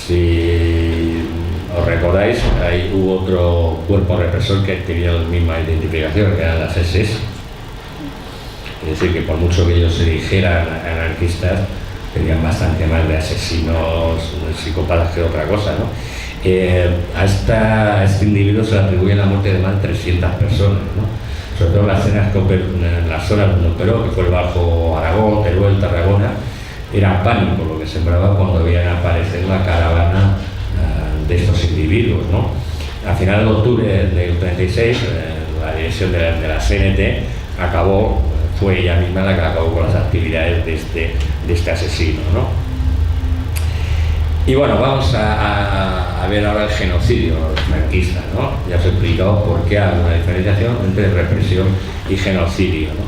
[SPEAKER 1] Si os recordáis, ahí hubo otro cuerpo represor que tenía la misma identificación, que eran las SS. Es decir, que por mucho que ellos se dijeran anarquistas, tenían bastante más de asesinos, psicópatas que otra cosa, ¿no? A este individuo se le atribuye la muerte de más de 300 personas, ¿no? Sobre todo en las zonas donde operó, que fue el Bajo Aragón, Teruel, Tarragona. Era pánico lo que sembraba cuando veían aparecer la caravana de estos individuos, ¿no? A final de octubre del 36, la dirección de la CNT fue ella misma la que acabó con las actividades de este asesino, ¿no? Y bueno, vamos a ver ahora el genocidio franquista, ¿no? Ya os he explicado por qué hay una diferenciación entre represión y genocidio, ¿no?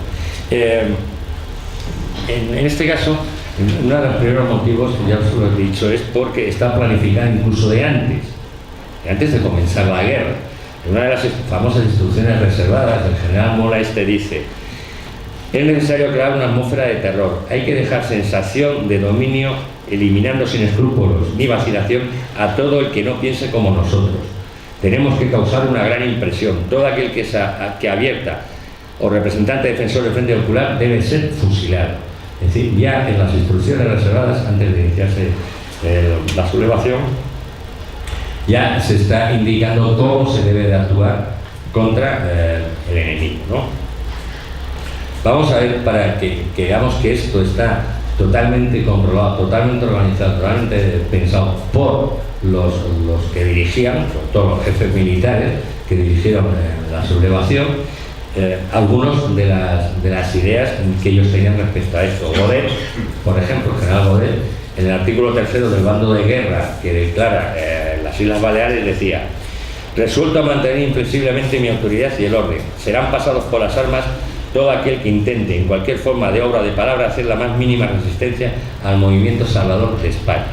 [SPEAKER 1] En este caso, uno de los primeros motivos, ya os lo he dicho, es porque está planificada incluso de antes de comenzar la guerra. En una de las famosas instrucciones reservadas, el general Mola dice: es necesario crear una atmósfera de terror, hay que dejar sensación de dominio, eliminando sin escrúpulos ni vacilación a todo el que no piense como nosotros. Tenemos que causar una gran impresión. Todo aquel que abierta o representante defensor del Frente Popular debe ser fusilado. Es decir, ya en las instrucciones reservadas, antes de iniciarse la sublevación, ya se está indicando cómo se debe de actuar contra el enemigo, ¿no? Vamos a ver, para que veamos que esto está totalmente controlado, totalmente organizado, totalmente pensado por los que dirigían, por todos los jefes militares que dirigieron la sublevación, algunos de las ideas que ellos tenían respecto a esto. Godet, por ejemplo, el general Godet, en el artículo 3 del bando de guerra que declara las Islas Baleares, decía: resuelto a mantener inflexiblemente mi autoridad y el orden, serán pasados por las armas todo aquel que intente, en cualquier forma de obra o de palabra, hacer la más mínima resistencia al movimiento salvador de España.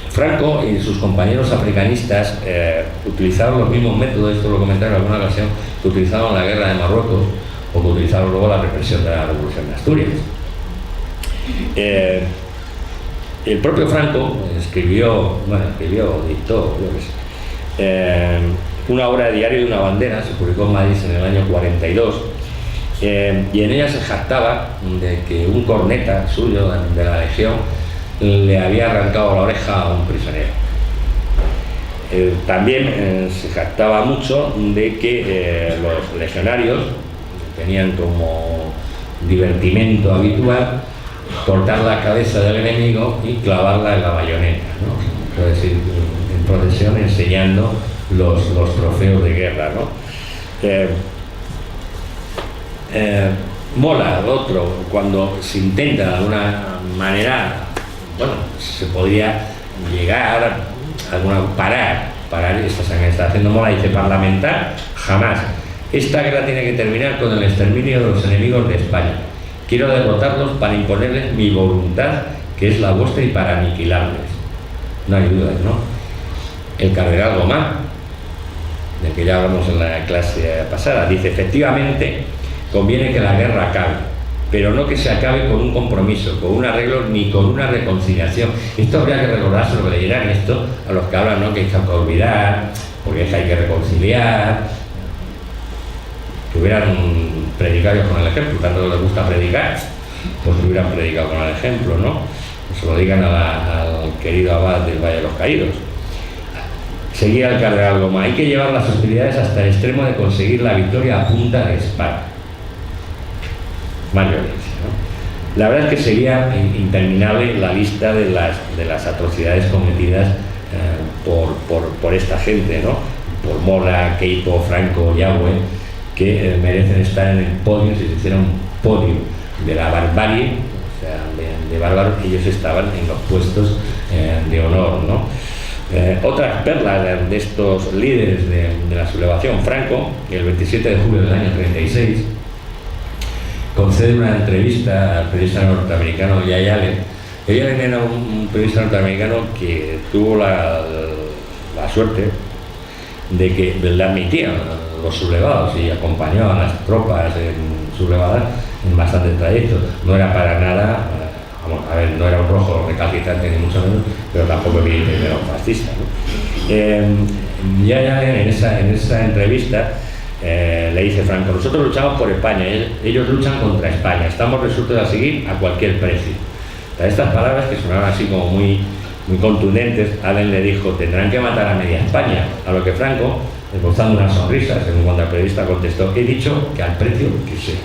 [SPEAKER 1] Franco y sus compañeros africanistas utilizaron los mismos métodos, esto lo comentaron en alguna ocasión, que utilizaron la guerra de Marruecos o que utilizaron luego la represión de la Revolución de Asturias. El propio Franco dictó, una obra de diario de una bandera, se publicó en Madrid en el año 42, y en ella se jactaba de que un corneta suyo de la Legión le había arrancado la oreja a un prisionero. También se jactaba mucho de que los legionarios tenían como divertimento habitual cortar la cabeza del enemigo y clavarla en la bayoneta, ¿no? Es decir, en procesión enseñando los trofeos de guerra, ¿no? Mola, otro, cuando se intenta de alguna manera, bueno, se podría llegar a parar esta sangre que está haciendo Mola, dice: parlamentar, jamás. Esta guerra tiene que terminar con el exterminio de los enemigos de España. Quiero derrotarlos para imponerles mi voluntad, que es la vuestra, y para aniquilarles. No hay dudas, ¿no? El cardenal Gomá, del que ya hablamos en la clase pasada, dice: efectivamente conviene que la guerra acabe, pero no que se acabe con un compromiso, con un arreglo, ni con una reconciliación. Esto habría que recordarse lo que leyeran esto a los que hablan, ¿no?, que hay que olvidar, porque hay que reconciliar, que hubieran predicado con el ejemplo. Tanto les gusta predicar, pues hubieran predicado con el ejemplo, ¿no? Se lo digan al querido abad del Valle de los Caídos. Seguía el cardenal Gomá: hay que llevar las hostilidades hasta el extremo de conseguir la victoria a punta de espada. Más violencia, ¿no? La verdad es que sería interminable la lista de las atrocidades cometidas por esta gente, ¿no? Por Mola, Queipo, Franco, Yagüe, que merecen estar en el podio. Si se hiciera un podio de la barbarie, o sea, de bárbaros, ellos estaban en los puestos de honor, ¿no? Otras perlas de estos líderes de la sublevación: Franco, el 27 de julio del año 36, concede una entrevista al periodista norteamericano Jay Allen. Jay Allen era un periodista norteamericano que tuvo la suerte de que le admitían los sublevados y acompañó a las tropas sublevadas en bastantes trayectos. No era para nada, no era un rojo recalcitrante ni mucho menos, pero tampoco era un fascista, ¿no? Ya en esa entrevista le dice Franco: nosotros luchamos por España, ellos luchan contra España, estamos resueltos a seguir a cualquier precio. Estas palabras, que sonaban así como muy contundentes, Allen le dijo: tendrán que matar a media España. A lo que Franco, esbozando una sonrisa, según cuando el periodista contestó: he dicho que al precio que sea.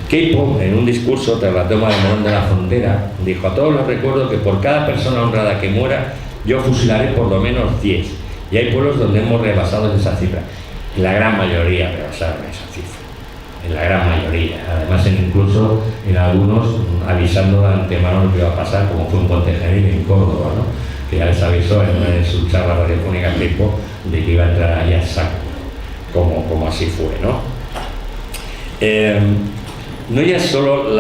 [SPEAKER 1] Queipo, en un discurso tras la toma de Morón de la Frontera, dijo: a todos les recuerdo que por cada persona honrada que muera, yo fusilaré por lo menos 10. Y hay pueblos donde hemos rebasado esa cifra. La gran mayoría rebasaron esa cifra. en la gran mayoría, además incluso en algunos avisando de antemano lo que iba a pasar, como fue en Puente Genil en Córdoba, ¿no? Que ya les avisó en una de sus charlas radiofónicas tipo de que iba a entrar ahí a saco, como así fue, ¿no? No ya solo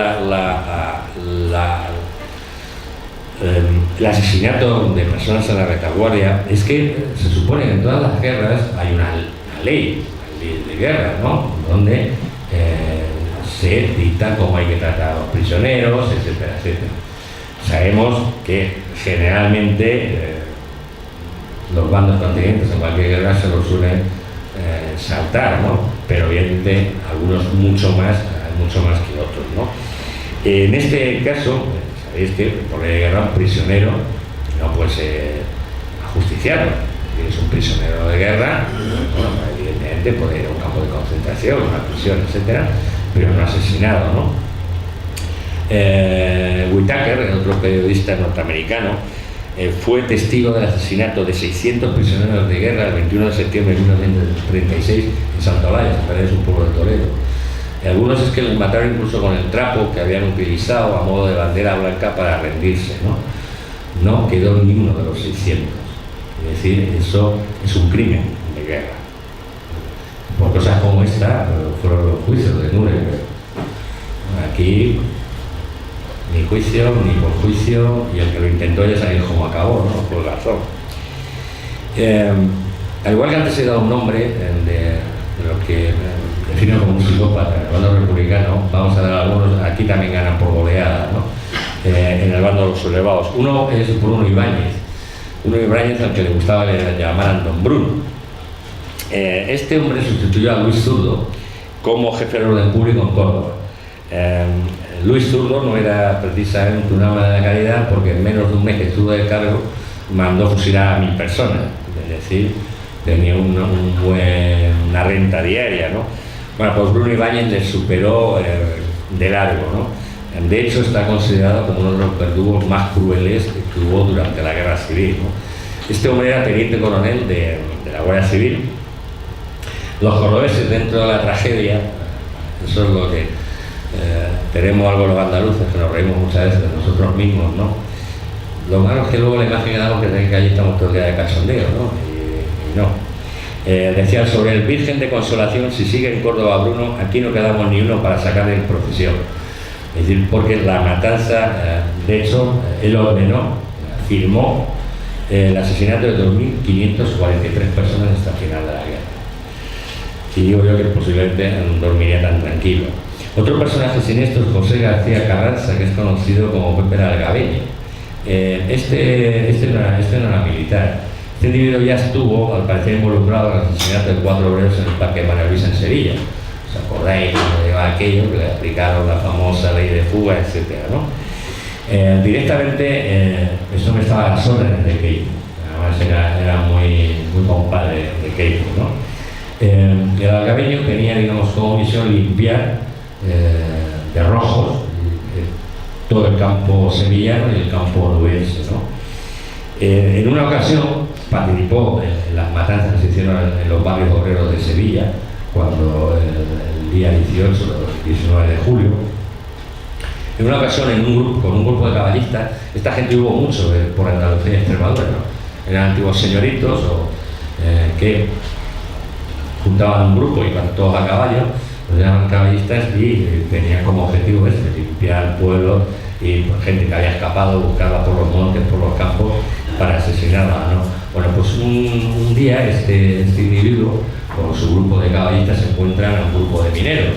[SPEAKER 1] el asesinato de personas en la retaguardia, es que se supone que en todas las guerras hay una ley de guerra, ¿no? Donde se dicta cómo hay que tratar a los prisioneros, etcétera, etcétera. Sabemos que generalmente los bandos contingentes en cualquier guerra se los suelen saltar, ¿no? Pero obviamente algunos mucho más que otros, ¿no? En este caso, sabéis que por ley de guerra un prisionero no puede ser ajusticiado. Si es un prisionero de guerra, bueno, evidentemente puede ir a un campo de concentración, una prisión, etcétera, pero no asesinado, ¿no? Whitaker, el otro periodista norteamericano, fue testigo del asesinato de 600 prisioneros de guerra el 21 de septiembre de 1936 en Santa Olalla, Santa Olalla es un pueblo de Toledo. Algunos es que los mataron incluso con el trapo que habían utilizado a modo de bandera blanca para rendirse, ¿no? No quedó ni uno de los 600. Es decir, eso es un crimen de guerra. Por cosas como esta fueron los juicios de Nuremberg. Aquí ni juicio, ni por juicio, y el que lo intentó ya sabéis cómo acabó, ¿no? Por razón. Al igual que antes he dado un nombre de lo que defino como un psicópata en el bando republicano, vamos a dar algunos, aquí también ganan por goleada, ¿no? En el bando de los sublevados. Uno es Bruno Ibáñez. Bruno Ibáñez, al que le gustaba llamar Antón Bruno. Este hombre sustituyó a Luis Zurdo como jefe de orden público en Córdoba. Luis Zurdo no era precisamente un alma de la caridad, porque en menos de un mes que estuvo de cargo mandó fusilar a 1000 personas, es decir, tenía una renta diaria, ¿no? Bueno, pues Bruno Ibáñez le superó de largo, ¿no? De hecho está considerado como uno de los verdugos más crueles que hubo durante la Guerra Civil, ¿no? Este hombre era teniente coronel de la Guardia Civil. Los cordobeses, dentro de la tragedia, eso es lo que tenemos algo los andaluces, que nos reímos muchas veces de nosotros mismos, ¿no? Lo malo es que luego la imagen que damos que allí estamos todo el día de cachondeo, ¿no? Y no. Decían sobre el Virgen de Consolación: si sigue en Córdoba Bruno, aquí no quedamos ni uno para sacarle en procesión. Es decir, porque la matanza, de hecho, él ordenó, firmó el asesinato de 2.543 personas hasta el final de la guerra. Y digo yo que posiblemente dormiría tan tranquilo. Otro personaje siniestro es José García Carranza, que es conocido como Pepe Algabeño. Este no era militar. Este individuo ya estuvo, al parecer, involucrado en el asesinato de 4 obreros en el Parque María Luisa en Sevilla. ¿Os acordáis cuando lleva aquello que le aplicaron la famosa ley de fuga, etcétera, ¿no? Directamente, eso me estaba a las órdenes de Keiko. Además era muy compadre de Keiko, ¿no? El Algabeño tenía, digamos, como misión limpiar de rojos todo el campo sevillano y el campo onubense, ¿no? En una ocasión participó en las matanzas que se hicieron en los barrios obreros de Sevilla, cuando el día 19 de julio. En una ocasión, con un grupo de caballistas, esta gente hubo mucho por Andalucía y Extremadura, ¿no? Eran antiguos señoritos que juntaban un grupo y iban todos a caballo, los llamaban caballistas, y tenían como objetivo limpiar el pueblo, y gente que había escapado buscaba por los montes, por los campos, para asesinarla, ¿no? Bueno, pues un día este individuo con su grupo de caballistas se encuentran a un grupo de mineros.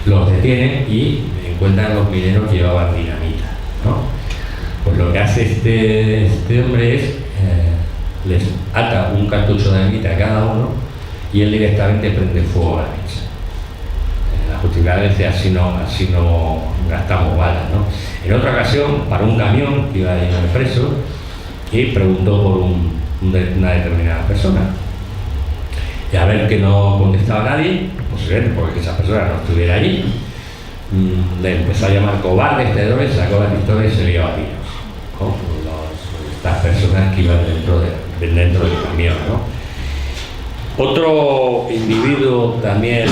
[SPEAKER 1] Los detienen y encuentran a los mineros que llevaban dinamita, ¿no? Pues lo que hace este hombre es les ata un cartucho de dinamita a cada uno y él directamente prende fuego a la mecha. La justificada dice: así no gastamos balas, ¿no? En otra ocasión, paró un camión que iba lleno de presos y preguntó por una determinada persona. Y a ver que no contestaba nadie, posiblemente porque esa persona no estuviera allí, le empezó a llamar cobardes, traidores, sacó la pistola y se lió a tiros con estas personas que iban dentro del camión, ¿no? Otro individuo también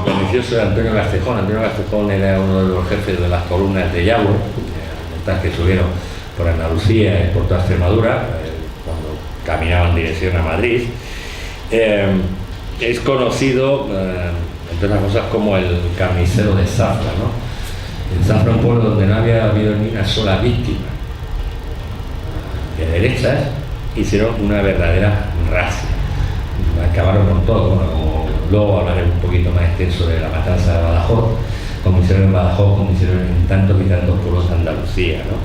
[SPEAKER 1] beneficioso era Antonio Castejón. Antonio Castejón era uno de los jefes de las columnas de Yagüe, que subieron por Andalucía y por toda Extremadura, cuando caminaban en dirección a Madrid. Es conocido, entre otras cosas, como el carnicero de Zafra, ¿no? En Zafra, un pueblo donde no había habido ni una sola víctima de derechas, hicieron una verdadera racia. Acabaron con todo. Bueno, como luego hablaré un poquito más extenso de la matanza de Badajoz, como hicieron en Badajoz, como hicieron en tantos y tantos pueblos de Andalucía, ¿no?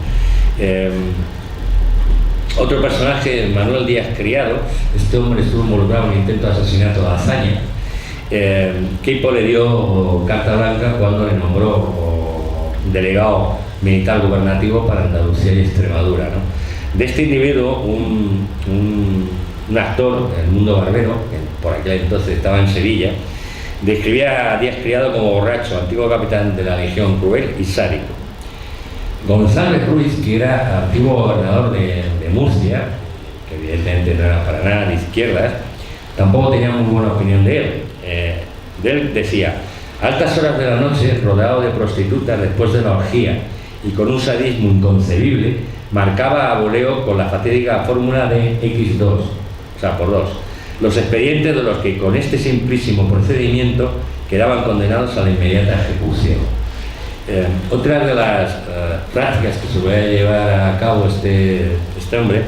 [SPEAKER 1] Otro personaje, Manuel Díaz Criado. Este hombre estuvo involucrado en un intento de asesinato de Azaña. Queipo le dio carta blanca cuando le nombró delegado militar gubernativo para Andalucía y Extremadura, ¿no? De este individuo, un actor del mundo barbero, que por aquel entonces estaba en Sevilla, describía a Díaz Criado como borracho, antiguo capitán de la Legión, cruel y sádico. González Ruiz, que era antiguo gobernador de Murcia, que evidentemente no era para nada de izquierdas, tampoco tenía muy buena opinión de él. De él decía: a altas horas de la noche, rodeado de prostitutas después de la orgía y con un sadismo inconcebible, marcaba a voleo con la fatídica fórmula de X2, o sea, por 2, los expedientes de los que con este simplísimo procedimiento quedaban condenados a la inmediata ejecución. Otra de las prácticas que se voy a llevar a cabo este hombre,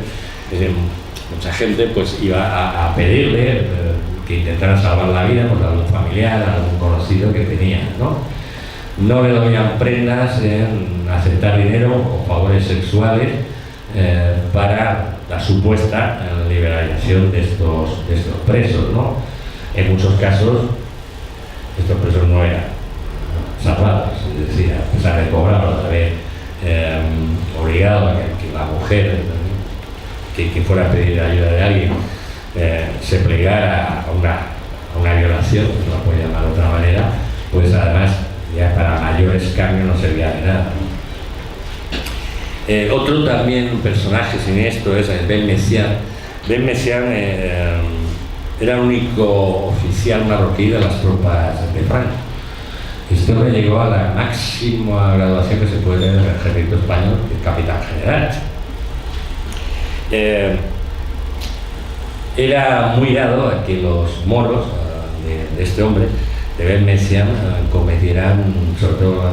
[SPEAKER 1] mucha gente pues iba a pedirle que intentara salvar la vida por algún familiar, algún conocido que tenía, ¿no? No le daban prendas en aceptar dinero o favores sexuales para la supuesta liberación de estos presos, ¿no? En muchos casos estos presos no eran salvados, es decir, a pesar de cobrar otra vez obligado a que la mujer que fuera a pedir ayuda de alguien se plegara a una violación, no la puedo llamar de otra manera, pues además ya para mayor escarnio no servía de nada. Otro también personaje siniestro es Ben Messiaen. Ben Messiaen era el único oficial marroquí de las tropas de Franco. Este hombre llegó a la máxima graduación que se puede tener en el ejército español, que es capitán general. Era muy dado a que los moros de este hombre, de Ben Messiaen, cometieran, sobre todo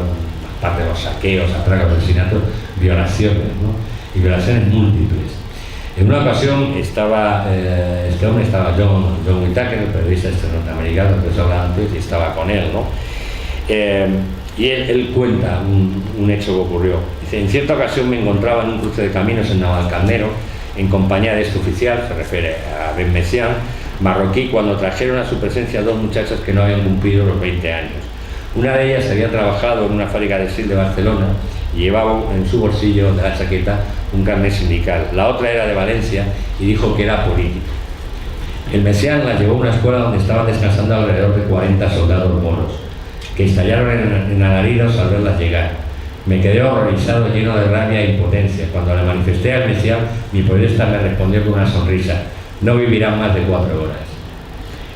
[SPEAKER 1] aparte de los saqueos, atracos, asesinatos, violaciones, ¿no? Y violaciones múltiples. En una ocasión estaba, este hombre estaba John Whittaker, el periodista norteamericano que os hablaba antes, y estaba con él, ¿no? Y él cuenta un hecho que ocurrió. Dice: en cierta ocasión me encontraba en un cruce de caminos en Navalcarnero en compañía de este oficial, se refiere a Ben Messiaen, marroquí, cuando trajeron a su presencia dos muchachas que no habían cumplido los 20 años. Una de ellas había trabajado en una fábrica de textil de Barcelona y llevaba en su bolsillo de la chaqueta un carnet sindical. La otra era de Valencia y dijo que era político. El Messiaen la llevó a una escuela donde estaban descansando alrededor de 40 soldados moros, que estallaron en alaridos al verlas llegar. Me quedé horrorizado, lleno de rabia e impotencia. Cuando le manifesté al Messiaen, mi periodista me respondió con una sonrisa: no vivirán más de 4 horas.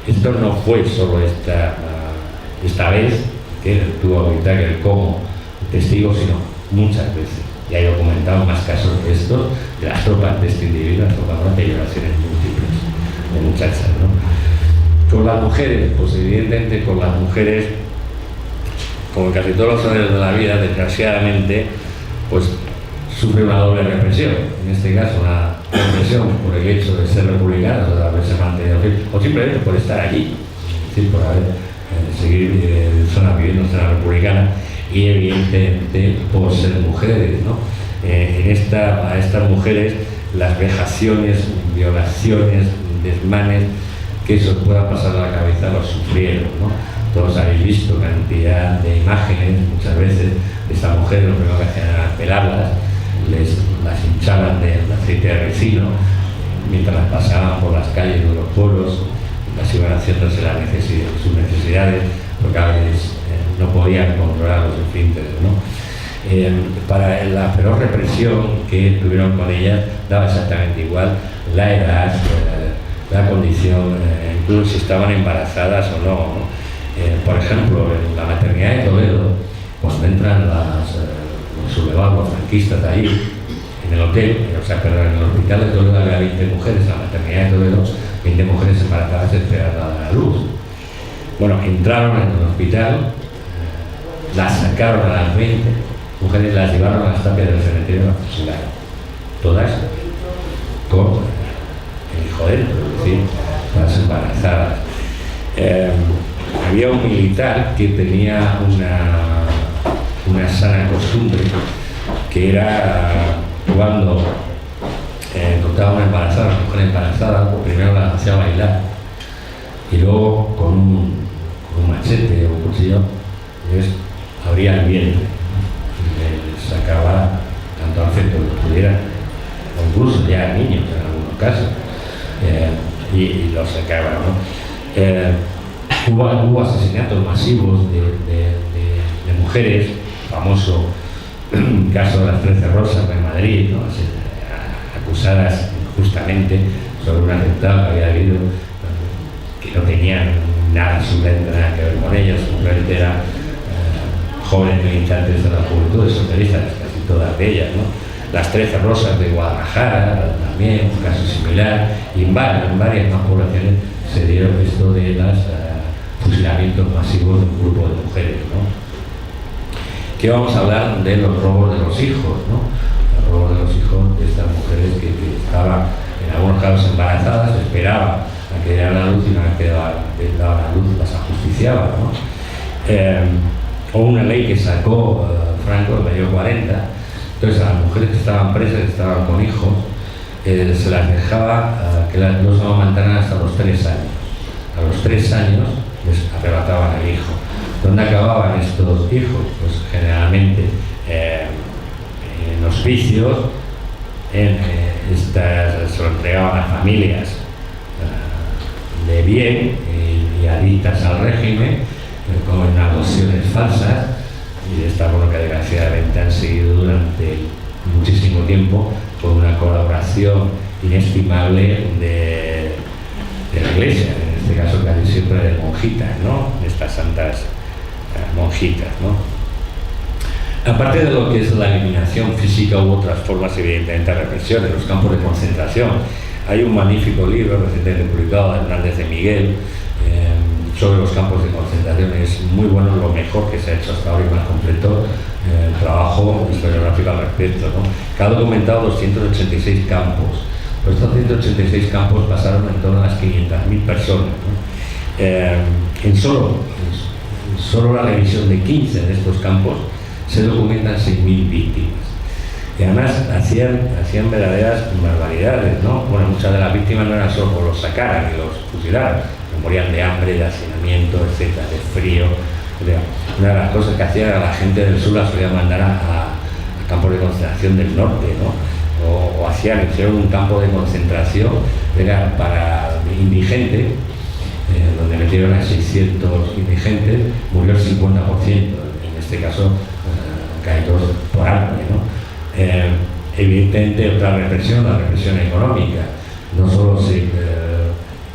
[SPEAKER 1] Esto no fue solo esta vez que tuvo Whittaker como testigo, sino muchas veces. Y hay documentados más casos de estos, de las tropas de este individuo, las tropas de violaciones múltiples de muchachas, ¿no? Con las mujeres, pues evidentemente con las mujeres, como en casi todos los ámbitos de la vida, desgraciadamente, pues sufre una doble represión. En este caso, una represión por el hecho de ser republicanos, o de haberse mantenido firmes, o simplemente por estar allí, es decir, por haber seguir viviendo en zona republicana, y evidentemente por ser mujeres, ¿no? A estas mujeres las vejaciones, violaciones, desmanes que eso pueda pasar a la cabeza los sufrieron, ¿no? Todos habéis visto cantidad de imágenes muchas veces de estas mujeres. Lo primero que hacían era pelarlas, las hinchaban de aceite de resino mientras las pasaban por las calles de los pueblos, las iban haciéndose sus necesidades, porque a veces no podían controlar los esfínteres, ¿no? Para la feroz represión que tuvieron con ellas daba exactamente igual la edad, la condición, incluso si estaban embarazadas o no, ¿no? Por ejemplo, en la maternidad de Toledo, cuando entran los sublevados franquistas de ahí, en el hotel, o sea, perdón, en el hospital de Toledo había 20 mujeres, en la maternidad de Toledo, 20 mujeres embarazadas esperando a la luz. Bueno, entraron en el hospital, las sacaron a las 20 mujeres, las llevaron a las tapias del cementerio y las fusilaron. Todas con el hijo dentro, es decir, todas embarazadas. Había un militar que tenía una sana costumbre, que era cuando encontraba una embarazada, una mujer embarazada, primero la hacía bailar y luego con un machete o un cuchillo les abría el vientre y les sacaba tanto afecto que pudieran, o incluso ya niños en algunos casos, y los sacaba, ¿no? Hubo asesinatos masivos de mujeres, famoso caso de las 13 Rosas de Madrid, ¿no? Acusadas injustamente sobre un atentado que había habido, que no tenían nada, absolutamente nada que ver con ellas, simplemente eran jóvenes militantes de la juventud, socialistas, casi todas de ellas, ¿no? Las 13 Rosas de Guadalajara, también un caso similar, y en varias más poblaciones se dio esto de los fusilamientos masivos de un grupo de mujeres, ¿no? Que vamos a hablar de los robos de los hijos, ¿no? Los robos de los hijos de estas mujeres que estaban en algunos casos embarazadas, esperaban a que dieran la luz y una vez que daban la luz las ajusticiaban, ¿no? O una ley que sacó Franco en el año 40, entonces a las mujeres que estaban presas, que estaban con hijos, se las dejaba que los amamantaran hasta los 3 años. A los 3 años les arrebataban el hijo. ¿Dónde acababan estos hijos? Pues generalmente en hospicios, se lo entregaban a familias de bien y adictas al régimen, con adopciones falsas, y de esta forma que desgraciadamente han seguido durante muchísimo tiempo con una colaboración inestimable de la Iglesia, en este caso casi siempre de monjitas, ¿no? Estas santas monjitas, ¿no? Aparte de lo que es la eliminación física, hubo otras formas evidentemente de represión en los campos de concentración. Hay un magnífico libro recientemente publicado de Hernández de Miguel sobre los campos de concentración. Es muy bueno, lo mejor que se ha hecho hasta ahora y más completo trabajo historiográfico al respecto, ¿no? Que ha documentado 286 campos. Pues estos 186 campos pasaron en torno a las 500.000 personas, ¿no? En solo la revisión de 15 de estos campos se documentan 6.000 víctimas. Y además hacían verdaderas barbaridades, ¿no? Bueno, muchas de las víctimas no eran solo que los sacaran y los fusilaran, morían de hambre, de hacinamiento, etcétera, de frío. Una de las cosas que hacían a la gente del sur la solían mandar a campos de concentración del norte, ¿no? O hicieron un campo de concentración para indigentes, donde metieron a 600 indigentes, murió el 50%, en este caso caídos por hambre, ¿no? Evidentemente otra represión, la represión económica, no solo se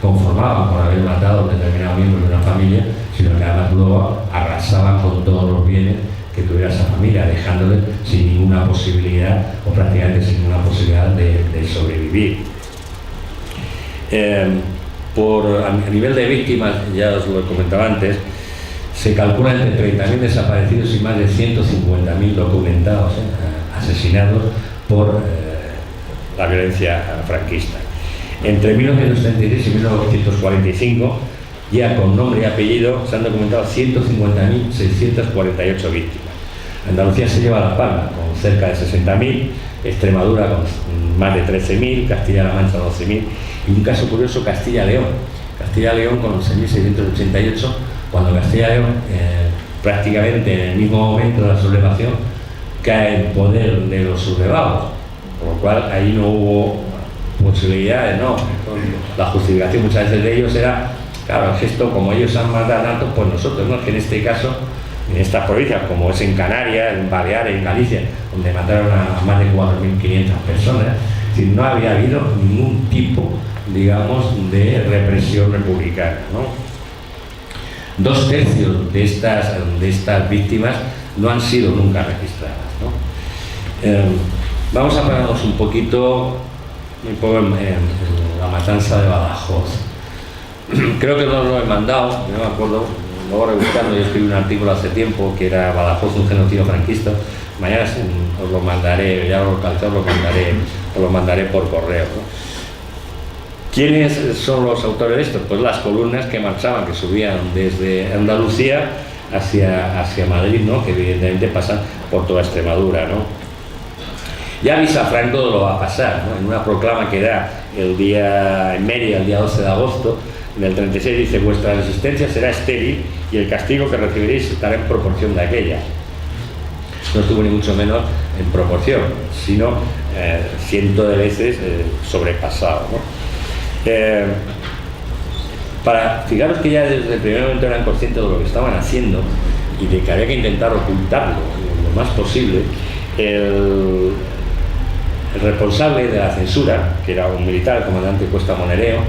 [SPEAKER 1] conformaban con haber matado a un determinado miembro de una familia, sino que además luego arrasaban con todos los bienes que tuviera esa familia, dejándole sin ninguna posibilidad, o prácticamente sin ninguna posibilidad de sobrevivir. A nivel de víctimas, ya os lo comentaba antes, se calcula entre 30.000 desaparecidos y más de 150.000 documentados, asesinados por la violencia franquista. Entre 1936 y 1945, ya con nombre y apellido, se han documentado 150.648 víctimas. Andalucía se lleva la palma con cerca de 60.000, Extremadura con más de 13.000, Castilla-La Mancha 12.000, y un caso curioso, Castilla-León. Castilla-León con 11.688, cuando Castilla-León prácticamente en el mismo momento de la sublevación cae en poder de los sublevados, por lo cual ahí no hubo posibilidades, ¿no? La justificación muchas veces de ellos era, claro, el gesto, como ellos han matado tanto, pues nosotros, ¿no? Que en este caso, en estas provincias, como es en Canarias, en Baleares, en Galicia, donde mataron a más de 4.500 personas, es decir, no había habido ningún tipo digamos, de represión republicana, ¿no? 2/3 de estas víctimas no han sido nunca registradas, ¿no? Vamos a pararnos un poco en la matanza de Badajoz. Creo que no lo he mandado, no me acuerdo, luego rebuscando, yo escribí un artículo hace tiempo que era Badajoz, un genocidio franquista. Mañana os lo mandaré, ya lo calzado, os lo mandaré por correo, ¿no? ¿Quiénes son los autores de esto? Pues las columnas que marchaban, que subían desde Andalucía hacia Madrid, ¿no? Que evidentemente pasan por toda Extremadura, ¿no? Ya Visafranc todo lo va a pasar, ¿no? En una proclama que da en Mérida, el día 12 de agosto del 36, dice: vuestra resistencia será estéril y el castigo que recibiréis estará en proporción de aquella. No estuvo ni mucho menos en proporción, sino cientos de veces sobrepasado, ¿no? Fijaros que ya desde el primer momento eran conscientes de lo que estaban haciendo y de que había que intentar ocultarlo lo más posible. El responsable de la censura, que era un militar, el comandante Cuesta Monereo,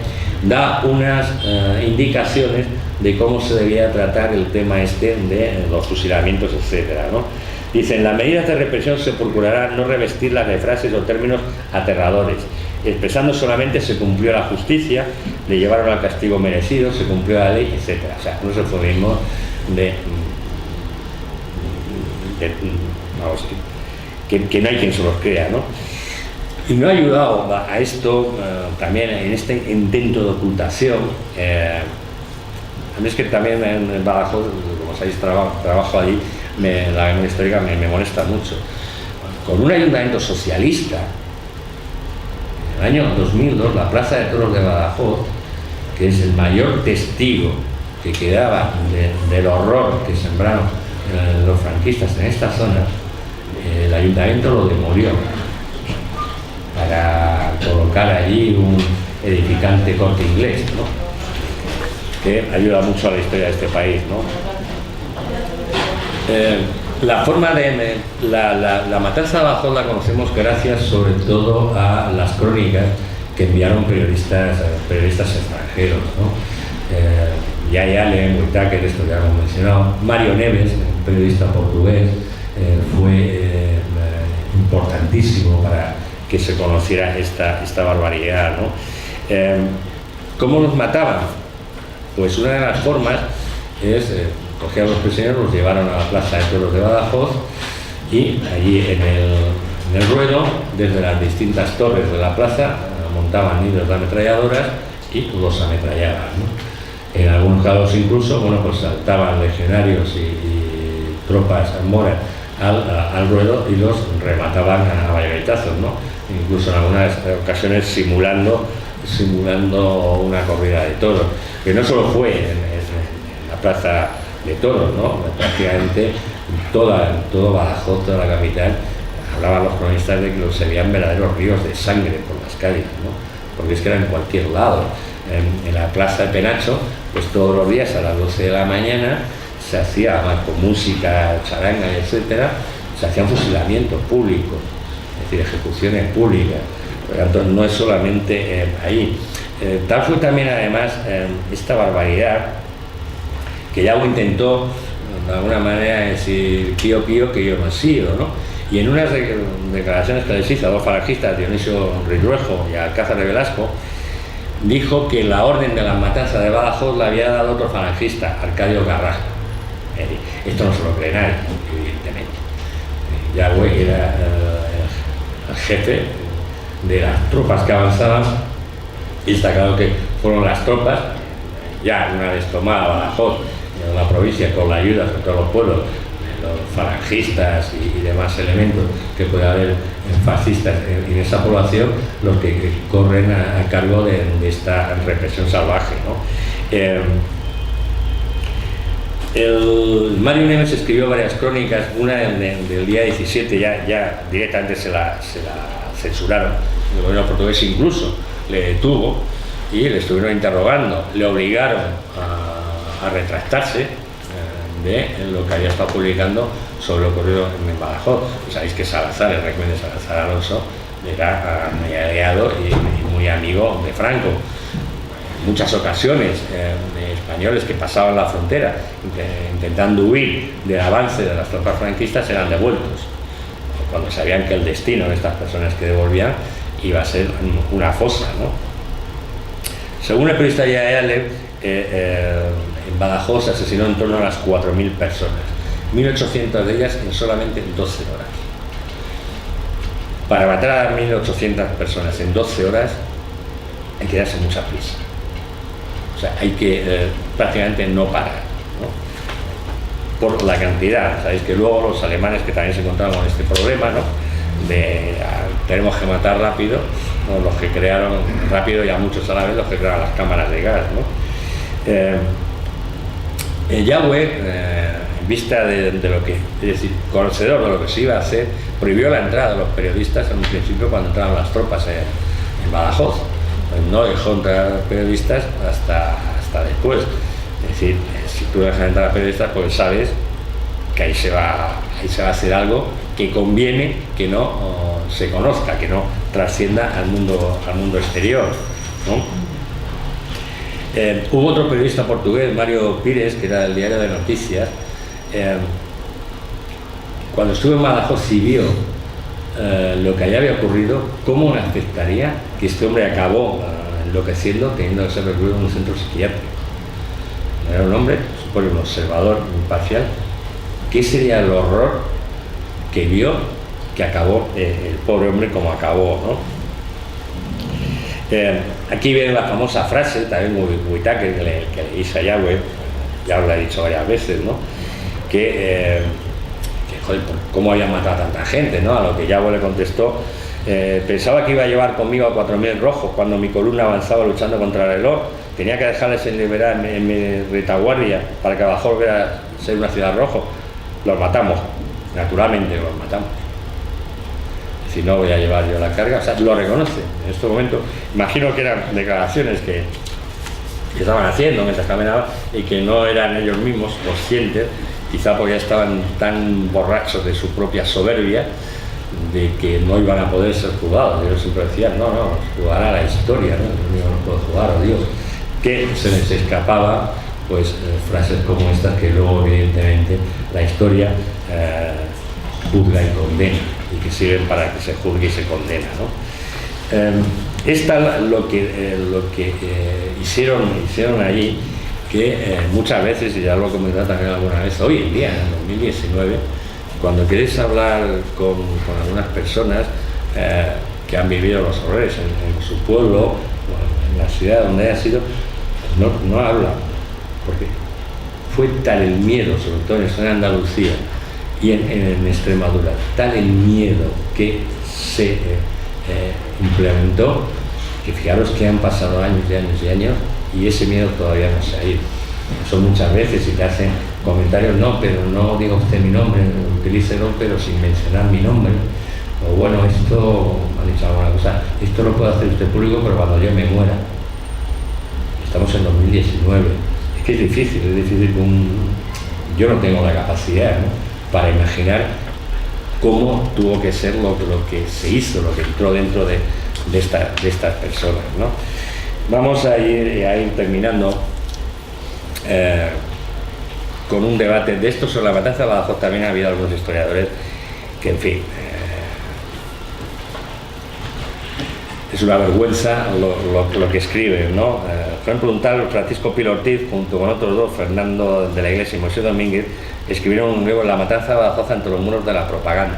[SPEAKER 1] da unas indicaciones de cómo se debía tratar el tema de los fusilamientos, etcétera, ¿no? Dice: en las medidas de represión se procurará no revestirlas de frases o términos aterradores. Expresando solamente se cumplió la justicia, le llevaron al castigo merecido, se cumplió la ley, etcétera. O sea, unos eufemismos que no hay quien se los crea, ¿no? Y no ha ayudado a esto también en este intento de ocultación. A mí es que también en Badajoz, como sabéis, trabajo allí, la memoria histórica me molesta mucho. Con un ayuntamiento socialista, en el año 2002, la Plaza de Toros de Badajoz, que es el mayor testigo que quedaba del horror que sembraron los franquistas en esta zona, el ayuntamiento lo demolió para colocar allí un edificante Corte Inglés, ¿no? Que ayuda mucho a la historia de este país, ¿no? La forma de la matanza de Badajoz la conocemos gracias sobre todo a las crónicas que enviaron periodistas extranjeros, ¿no? Yaya Allen, Whittaker, esto ya lo hemos mencionado. Mario Neves, un periodista portugués, fue importantísimo para que se conociera esta barbaridad, ¿no? ¿Cómo los mataban? Pues una de las formas es cogían a los prisioneros, los llevaron a la Plaza de Toros de Badajoz y allí en el ruedo, desde las distintas torres de la plaza, montaban nidos de ametralladoras y los ametrallaban, ¿no? En algunos casos incluso, bueno, pues saltaban legionarios y tropas moras al ruedo y los remataban a bayonetazos, ¿no? Incluso en algunas ocasiones simulando una corrida de toros, que no solo fue en la plaza de toros, ¿no? Prácticamente todo Badajoz, toda la capital, hablaban los cronistas de que se veían verdaderos ríos de sangre por las calles, ¿no? Porque es que era en cualquier lado. En la plaza de Penacho, pues todos los días a las 12 de la mañana se hacía, con música, charanga, etcétera, se hacían fusilamientos públicos, es decir, ejecuciones públicas. Por lo tanto, no es solamente ahí. Tal fue también, además, esta barbaridad, que ya lo intentó, de alguna manera, decir pío pío que yo no he sido, ¿no? Y en unas declaraciones que les hizo a dos falangistas, Dionisio Rilluejo y Alcázar de Velasco, dijo que la orden de la matanza de Badajoz la había dado otro falangista, Arcadio Carrasco. Esto no se lo cree nadie, evidentemente. Yagüe era el jefe de las tropas que avanzaban, y está claro que fueron las tropas, ya una vez tomada Badajoz, la provincia, con la ayuda de todos los pueblos, los falangistas y demás elementos que puede haber fascistas en esa población, los que corren a cargo de esta represión salvaje, ¿no? Mario Neves escribió varias crónicas, una del día 17 ya directamente se la censuraron, el gobierno portugués incluso le detuvo y le estuvieron interrogando, le obligaron a retractarse de lo que había estado publicando sobre lo ocurrido en Badajoz. Sabéis que Salazar, el régimen de Salazar Alonso, era aliado y muy amigo de Franco. En muchas ocasiones de españoles que pasaban la frontera intentando huir del avance de las tropas franquistas eran devueltos, cuando sabían que el destino de estas personas que devolvían iba a ser una fosa, ¿no? Según el periodista Yale, en Badajoz se asesinó en torno a las 4.000 personas, 1.800 de ellas en solamente 12 horas. Para matar a 1.800 personas en 12 horas hay que darse mucha prisa. O sea, hay que prácticamente no parar, ¿no? Por la cantidad. Sabéis que luego los alemanes, que también se encontraron con este problema, ¿no? Tenemos que matar rápido, ¿no? Los que crearon rápido, y a muchos a la vez, los que crearon las cámaras de gas, ¿no? Yahweh, en vista de lo que, es decir, conocedor de lo que se iba a hacer, prohibió la entrada de los periodistas en un principio cuando entraban las tropas en Badajoz. Pues no dejó entrar a los periodistas hasta después. Es decir, si tú dejas entrar a periodistas, pues sabes que ahí se va a hacer algo que conviene que no se conozca, que no trascienda al mundo exterior, ¿no? Hubo otro periodista portugués, Mário Pires, que era del Diario de Noticias. Cuando estuvo en Badajoz y vio lo que allá había ocurrido, cómo le afectaría que este hombre acabó enloqueciendo, teniendo que ser recluido en un centro psiquiátrico. Era un hombre, supone, un observador imparcial. ¿Qué sería el horror que vio que acabó el pobre hombre como acabó, ¿no? Aquí viene la famosa frase, también muy Tucker, que le hice a Yahweh, ya os la he dicho varias veces, ¿no? Que joder, ¿cómo habían matado a tanta gente, ¿no? A lo que Yahweh le contestó: pensaba que iba a llevar conmigo a 4.000 rojos cuando mi columna avanzaba luchando contra el error. Tenía que dejarles en liberar en mi retaguardia para que Badajoz volviera a ser una ciudad roja. Los matamos, naturalmente los matamos. Si no voy a llevar yo la carga, o sea, lo reconoce en este momento. Imagino que eran declaraciones que estaban haciendo mientras caminaban y que no eran ellos mismos conscientes, quizá porque ya estaban tan borrachos de su propia soberbia de que no iban a poder ser juzgados. Ellos siempre decían: no, jugará la historia, ¿no? Yo no puedo jugar, o Dios. Que se les escapaba pues frases como estas que luego evidentemente la historia juzga y condena, y que sirven para que se juzgue y se condena, ¿no? Esta lo que hicieron allí, que muchas veces, y ya lo he comentado también alguna vez, hoy en día, en 2019, cuando quieres hablar con algunas personas que han vivido los horrores en su pueblo, en la ciudad donde haya sido, no hablan, porque fue tal el miedo, sobre todo en Andalucía y en Extremadura, tal el miedo que se implementó, que fijaros que han pasado años y años y años y ese miedo todavía no se ha ido. Son muchas veces, y te hacen comentarios: no, pero no diga usted mi nombre, utilícelo pero sin mencionar mi nombre, o bueno, esto, me han dicho alguna cosa, esto lo puede hacer usted público pero cuando yo me muera. Estamos en 2019, es que es difícil yo no tengo la capacidad, ¿no?, para imaginar cómo tuvo que ser lo que se hizo, lo que entró dentro de estas personas, ¿no? Vamos a ir terminando con un debate de esto sobre la matanza de Badajoz. También ha habido algunos historiadores que, en fin, es una vergüenza lo que escriben, ¿no? Por ejemplo, un tal Francisco Pilo Ortiz, junto con otros dos, Fernando de la Iglesia y Moisés Domínguez, escribieron un libro, La matanza de Badajoz ante los muros de la propaganda.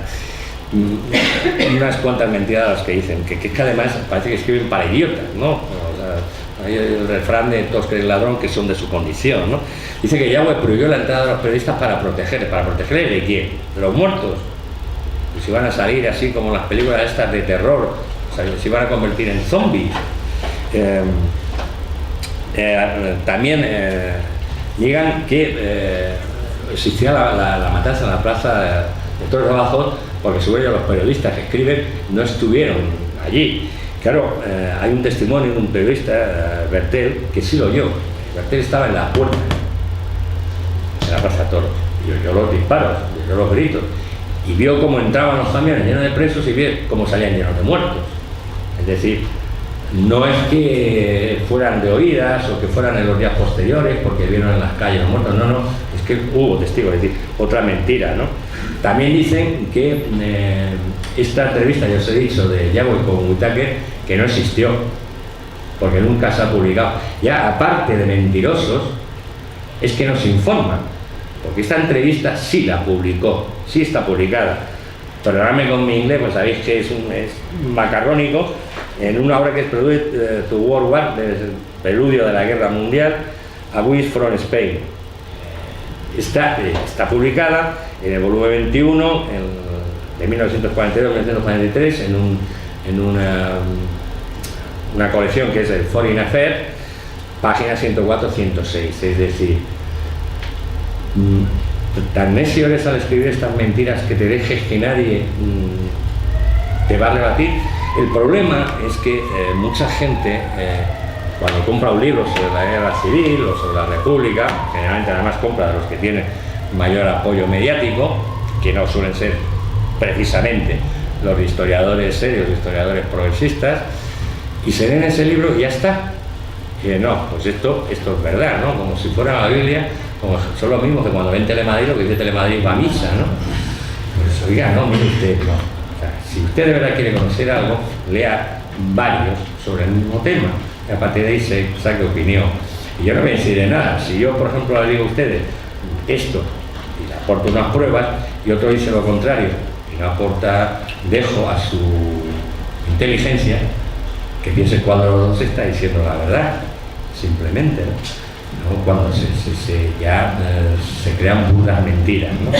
[SPEAKER 1] Unas cuantas mentiras las que dicen, que además parece que escriben para idiotas, ¿no? O sea, hay el refrán de todos creen ladrón, que son de su condición, ¿no? Dice que Yahweh prohibió la entrada de los periodistas para protegerles ¿de quién? ¿De los muertos? Y si van a salir así como las películas estas de terror, o sea, se iban a convertir en zombies. También niegan que existía la matanza en la plaza de Torres de Badajoz, porque según ellos los periodistas que escriben no estuvieron allí. Claro, hay un testimonio de un periodista, Bertel, que sí lo oyó. Bertel estaba en la puerta, en la plaza de Toros, y oyó los disparos, y oyó los gritos, y vio cómo entraban los camiones llenos de presos y vio cómo salían llenos de muertos. Es decir, no es que fueran de oídas o que fueran en los días posteriores porque vieron en las calles los muertos, no, es que hubo testigos, es decir, otra mentira, ¿no? También dicen que esta entrevista, ya os he dicho, de Yagüe con Whittaker, que no existió, porque nunca se ha publicado. Ya aparte de mentirosos, es que nos informan, porque esta entrevista sí la publicó, sí está publicada. Perdonadme con mi inglés, pues sabéis que es macarrónico, en una obra que es Prelude to World War, del preludio de la Guerra Mundial, A Voice from Spain. Está publicada en el volumen 21 de 1942-1943 en una colección que es el Foreign Affairs, página 104-106, es decir, tan necio eres al escribir estas mentiras que te dejes que nadie te va a rebatir. El problema es que mucha gente cuando compra un libro sobre la guerra civil o sobre la república, generalmente además compra de los que tienen mayor apoyo mediático, que no suelen ser precisamente los historiadores serios, los historiadores progresistas, y se leen ese libro y ya está. Y no, pues esto es verdad, ¿no? Como si fuera la Biblia, como son los mismos que cuando ven Telemadrid, lo que dice Telemadrid va a misa, ¿no? Pues oiga, no, mire usted, no. O sea, si usted de verdad quiere conocer algo, lea varios sobre el mismo tema, y a partir de ahí se saque opinión. Y yo no me decidiré nada. Si yo, por ejemplo, le digo a ustedes esto, y le aporto unas pruebas, y otro dice lo contrario, y no aporta, dejo a su inteligencia que piense cuál de los dos está diciendo la verdad, simplemente, ¿no? Cuando se crean burdas mentiras, ¿no?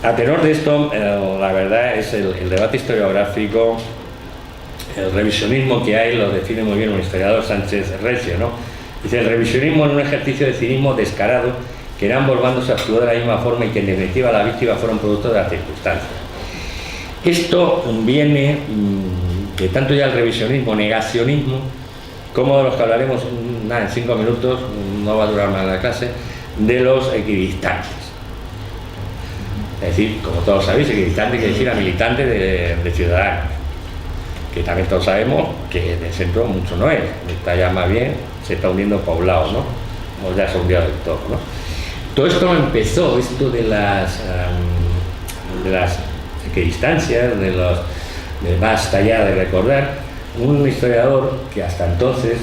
[SPEAKER 1] A tenor de esto, la verdad es el debate historiográfico, el revisionismo que hay, lo define muy bien un historiador, Sánchez Recio, ¿no? Dice: el revisionismo es un ejercicio de cinismo descarado que en ambos bandos se actuó de la misma forma y que en definitiva la víctima fueron producto de las circunstancias. Esto viene de tanto ya el revisionismo, negacionismo, como de los que hablaremos en 5 minutos, no va a durar más la clase, de los equidistantes. Es decir, como todos sabéis, equidistante quiere decir a militante de Ciudadanos, que también todos sabemos que de centro mucho no es, está ya más bien, se está hundiendo poblado, ¿no? O ya se ha hundido del todo, ¿no? Todo esto empezó, esto de las equidistancias, de basta ya de recordar, un historiador que hasta entonces,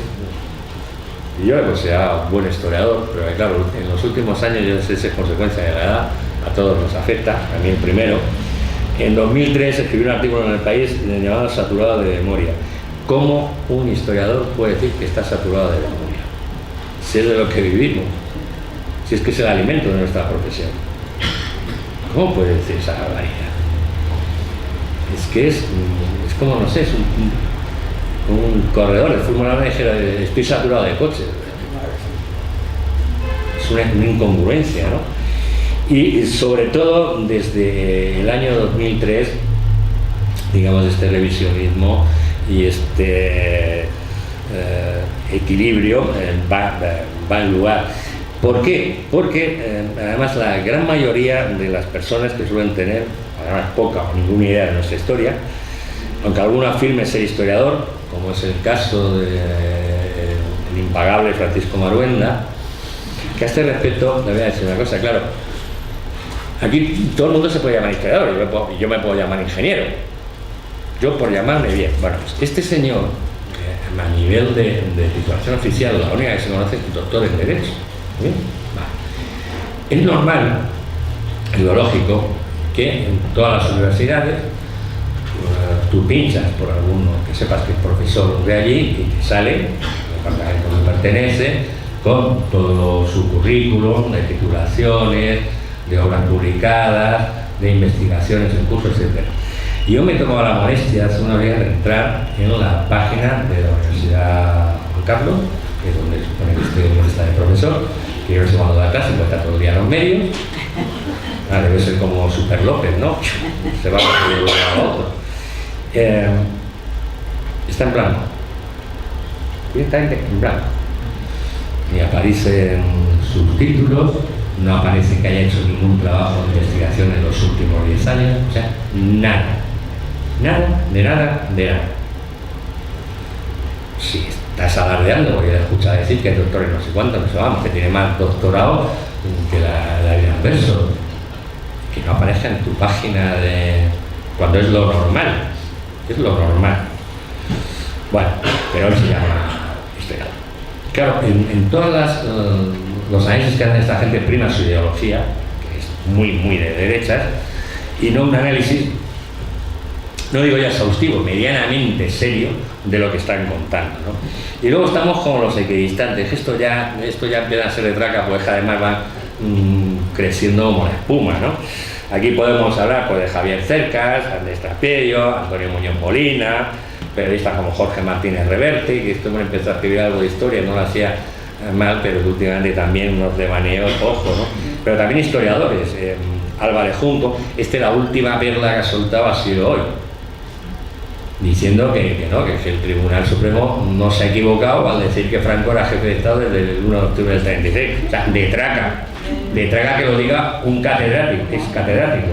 [SPEAKER 1] yo le consideraba un buen historiador, pero claro, en los últimos años, yo no sé si es consecuencia de la edad, a todos nos afecta, a mí el primero. En 2003 escribió un artículo en El País llamado Saturado de memoria. ¿Cómo un historiador puede decir que está saturado de memoria? Si es de lo que vivimos, si es que es el alimento de nuestra profesión. ¿Cómo puede decir esa barbaridad? Es que es como, no sé, es un corredor de Fórmula 1 dijera: estoy saturado de coches. Es una incongruencia, ¿no? Y sobre todo desde el año 2003, digamos, este revisionismo y este equilibrio va en lugar. ¿Por qué? Porque además la gran mayoría de las personas que suelen tener, además poca o ninguna idea de nuestra historia, aunque alguno afirme ser historiador, como es el caso del impagable Francisco Maruenda, que a este respecto le voy a decir una cosa, claro, aquí todo el mundo se puede llamar historiador, yo me puedo llamar ingeniero, yo por llamarme bien. Bueno, pues este señor, a nivel de titulación oficial, la única que se conoce es doctor en Derecho. ¿Bien? Vale. Es normal, es lo lógico, que en todas las universidades tú pinchas por alguno que sepas que es profesor de allí y te sale el departamento que pertenece con todo su currículum de titulaciones, de obras publicadas, de investigaciones en cursos, etc. Y yo me he tomado la molestia hace unos días de entrar en la página de la Universidad Juan Carlos, que es donde supone que estoy en lista de profesor, que yo no sé cuándo da clase, porque está todo el día en los medios. Debe ser como Super López, ¿no? Se va de un lugar a otro. Está en blanco. Directamente en blanco. Ni aparecen subtítulos, no aparece que haya hecho ningún trabajo de investigación en los últimos 10 años, o sea, nada. Nada, de nada, de nada. si estás alardeando, porque he escuchado decir que es doctor en no sé cuánto, no sé, vamos, que tiene más doctorado que la vida en verso, que no aparezca en tu página de cuando es lo normal, es lo normal. Bueno, pero hoy se llama historiador. Claro, en todas los análisis que hacen esta gente prima su ideología, que es muy de derechas, y no un análisis, no digo ya exhaustivo, medianamente serio de lo que están contando, ¿no? Y luego estamos como los equidistantes, esto ya empieza a ser de traca, pues además van creciendo como la espuma, ¿no? Aquí podemos hablar pues, de Javier Cercas, Andrés Trapello, Antonio Muñoz Molina, periodistas como Jorge Martínez Reverte, que este hombre empezó a escribir algo de historia, no lo hacía mal, pero últimamente también unos devaneos, ojo, ¿no? Pero también historiadores, Álvarez Junco, la última perla que ha soltado ha sido hoy, diciendo que el Tribunal Supremo no se ha equivocado al decir que Franco era jefe de Estado desde el 1 de octubre del 36, o sea, de traca que lo diga un catedrático, es catedrático,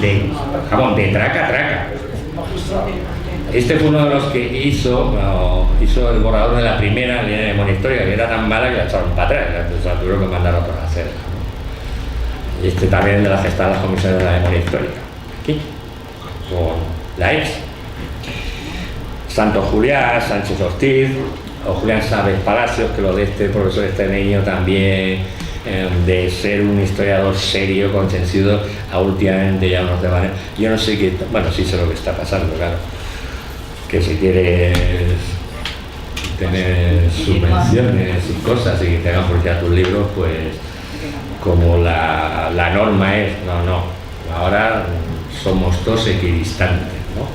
[SPEAKER 1] de traca. Este fue uno de los que hizo el borrador de la primera línea de memoria histórica, que era tan mala que la echaron para atrás, entonces la tuvieron que mandar a otros a hacerla, ¿no? Y también de la gestión de las comisiones de la memoria histórica, aquí, con la ex. Santos Julián, Sánchez Ortiz, o Julián Sáenz Palacios, que lo de este profesor extremeño también, de ser un historiador serio, consensuado, a últimamente ya unos debates. Yo no sé qué, bueno, sí sé lo que está pasando, claro, que si quieres tener subvenciones y cosas y que te hagan publicar tus libros, pues como la norma es, no, ahora somos todos equidistantes, ¿no?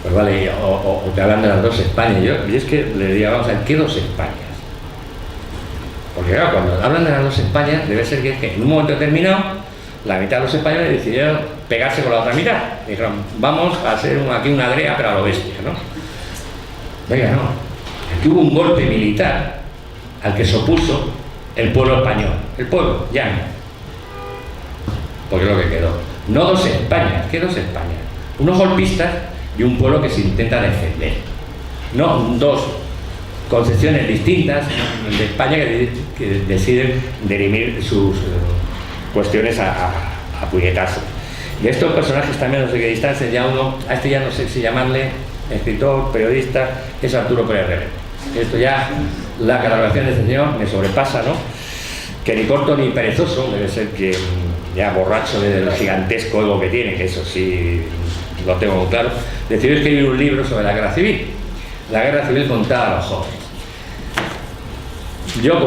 [SPEAKER 1] Pues vale, o te hablan de las dos Españas. Yo es que le diría, vamos a ver, ¿qué dos Españas? Porque claro, cuando hablan de las dos Españas, debe ser que en un momento determinado, la mitad de los españoles decidieron pegarse con la otra mitad. Dijeron, vamos a hacer aquí una adrea, pero a lo bestia, ¿no? Venga, no. Aquí hubo un golpe militar al que se opuso el pueblo español. El pueblo, llano. Porque es lo que quedó. No dos Españas, ¿qué dos Españas? Unos golpistas y un pueblo que se intenta defender. No dos concepciones distintas de España que deciden dirimir sus cuestiones a puñetazos. Y estos personajes también los equidistantes, ya uno, a este ya no sé si llamarle escritor, periodista, es Arturo Pérez Reverte. Esto ya, la catalogación de este señor me sobrepasa, ¿no? Que ni corto ni perezoso, debe ser que ya borracho del gigantesco ego que tiene, que eso sí lo tengo muy claro, decidió escribir un libro sobre la guerra civil. La guerra civil contada a los jóvenes. Yo,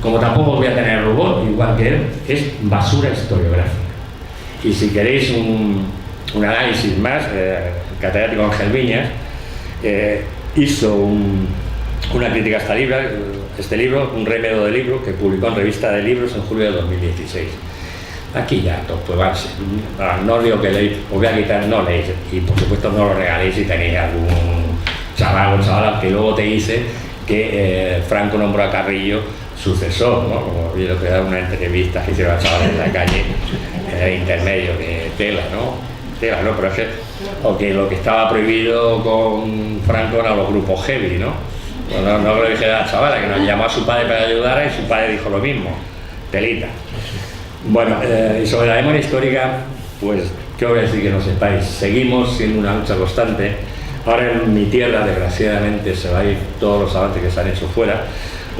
[SPEAKER 1] como tampoco voy a tener rubor, igual que él, es basura historiográfica. Y si queréis un análisis más, el catedrático Ángel Viñas hizo una crítica a este libro, un remedio de libro que publicó en Revista de Libros en julio de 2016. Aquí ya, pues no os digo que leéis, os voy a quitar, no leéis, y por supuesto no lo regaléis si tenéis algún chaval o chavala que luego te dice que Franco nombró a Carrillo sucesor, ¿no? Como vi lo que da una entrevista que hicieron a chavales en la calle, en el intermedio, que tela, ¿no? Pero es que, o que lo que estaba prohibido con Franco eran los grupos heavy, ¿no? Bueno, no lo dije a la chavala, que nos llamó a su padre para ayudar y su padre dijo lo mismo, telita. Bueno, y sobre la memoria histórica, pues, ¿qué os voy a decir que no sepáis? Seguimos siendo una lucha constante. Ahora en mi tierra, desgraciadamente, se va a ir todos los avances que se han hecho fuera.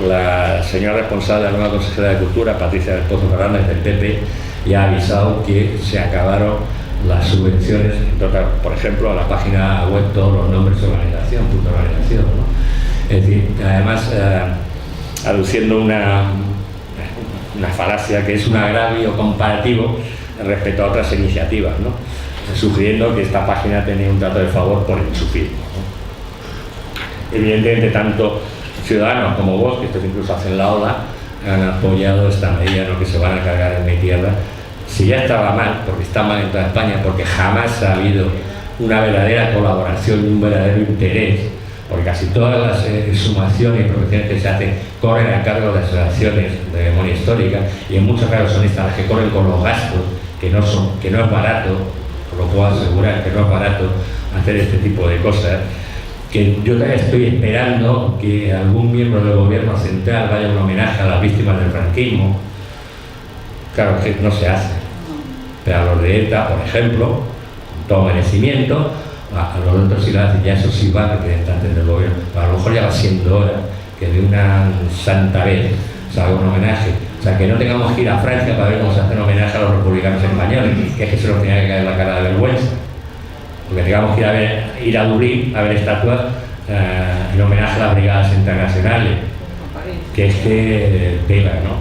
[SPEAKER 1] La señora responsable de la nueva consejera de Cultura, Patricia del Pozo Fernández, del PP, ya ha avisado que se acabaron las subvenciones, por ejemplo, a la página web todos los nombres de organización, ¿no? Es decir, además, aduciendo una falacia que es un agravio comparativo respecto a otras iniciativas, ¿no? Sugiriendo que esta página tenía un trato de favor por enchufismo, ¿no? Evidentemente, tanto Ciudadanos como vos, que estos incluso hacen la oda, han apoyado esta medida, ¿no? Que se van a cargar en mi tierra. Si ya estaba mal, porque está mal en toda España, porque jamás ha habido una verdadera colaboración y un verdadero interés, porque casi todas las sumaciones y profesiones que se hacen corren a cargo de asociaciones de memoria histórica, y en muchos casos son estas las que corren con los gastos, que no es barato, os lo puedo asegurar que no es barato hacer este tipo de cosas. que yo también estoy esperando que algún miembro del gobierno central vaya a un homenaje a las víctimas del franquismo. Claro que no se hace, pero a los de ETA, por ejemplo, con todo merecimiento, a los otros sí lo hacen, ya eso sí va a representantes del gobierno. Pero a lo mejor ya va siendo hora que de una santa vez se haga un homenaje. O sea, que no tengamos que ir a Francia para ver cómo se hace un homenaje a los republicanos españoles, que es que se nos tenía que caer la cara de vergüenza. Porque tengamos que ir a Dublín a ver estatuas en homenaje a las brigadas internacionales, que es que pega, ¿no?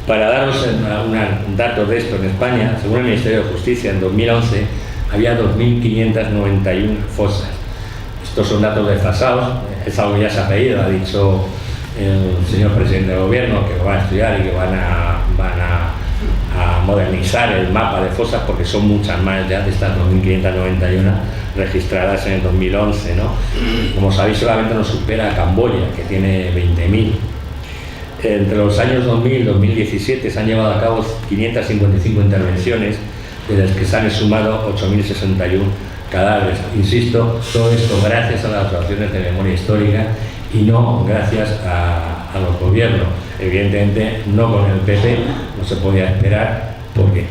[SPEAKER 1] Para daros un dato de esto, en España, según el Ministerio de Justicia, en 2011 había 2.591 fosas. Estos son datos desfasados, es algo que ya se ha pedido, ha dicho el señor presidente del gobierno que lo van a estudiar y que van a modernizar el mapa de fosas, porque son muchas más ya de estas 2.591 registradas en el 2011, ¿no? Como sabéis, solamente nos supera Camboya, que tiene 20.000. Entre los años 2000 y 2017 se han llevado a cabo 555 intervenciones, de las que se han sumado 8.061 cadáveres. Insisto, todo esto gracias a las asociaciones de memoria histórica y no gracias a los gobiernos. Evidentemente, no con el PP, no se podía esperar, porque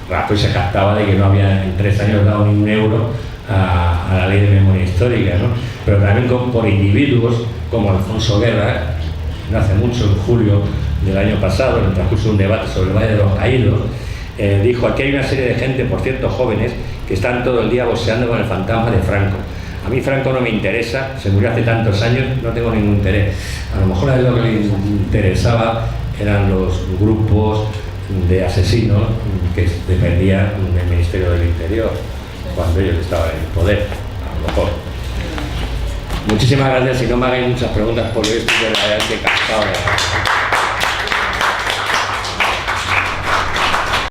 [SPEAKER 1] Rajoy se jactaba de que no había en 3 años dado ni un euro a la ley de memoria histórica, ¿no? Pero también por individuos como Alfonso Guerra. No hace mucho, en julio del año pasado, en el transcurso de un debate sobre el Valle de los Caídos, dijo: aquí hay una serie de gente, por cierto jóvenes, que están todo el día boxeando con el fantasma de Franco. A mí Franco no me interesa, se murió hace tantos años, no tengo ningún interés. A lo mejor a él lo que le interesaba eran los grupos de asesinos que dependían del Ministerio del Interior, cuando ellos estaban en el poder, a lo mejor. Muchísimas gracias, y no me hagáis muchas preguntas porque estoy verdaderamente cansado.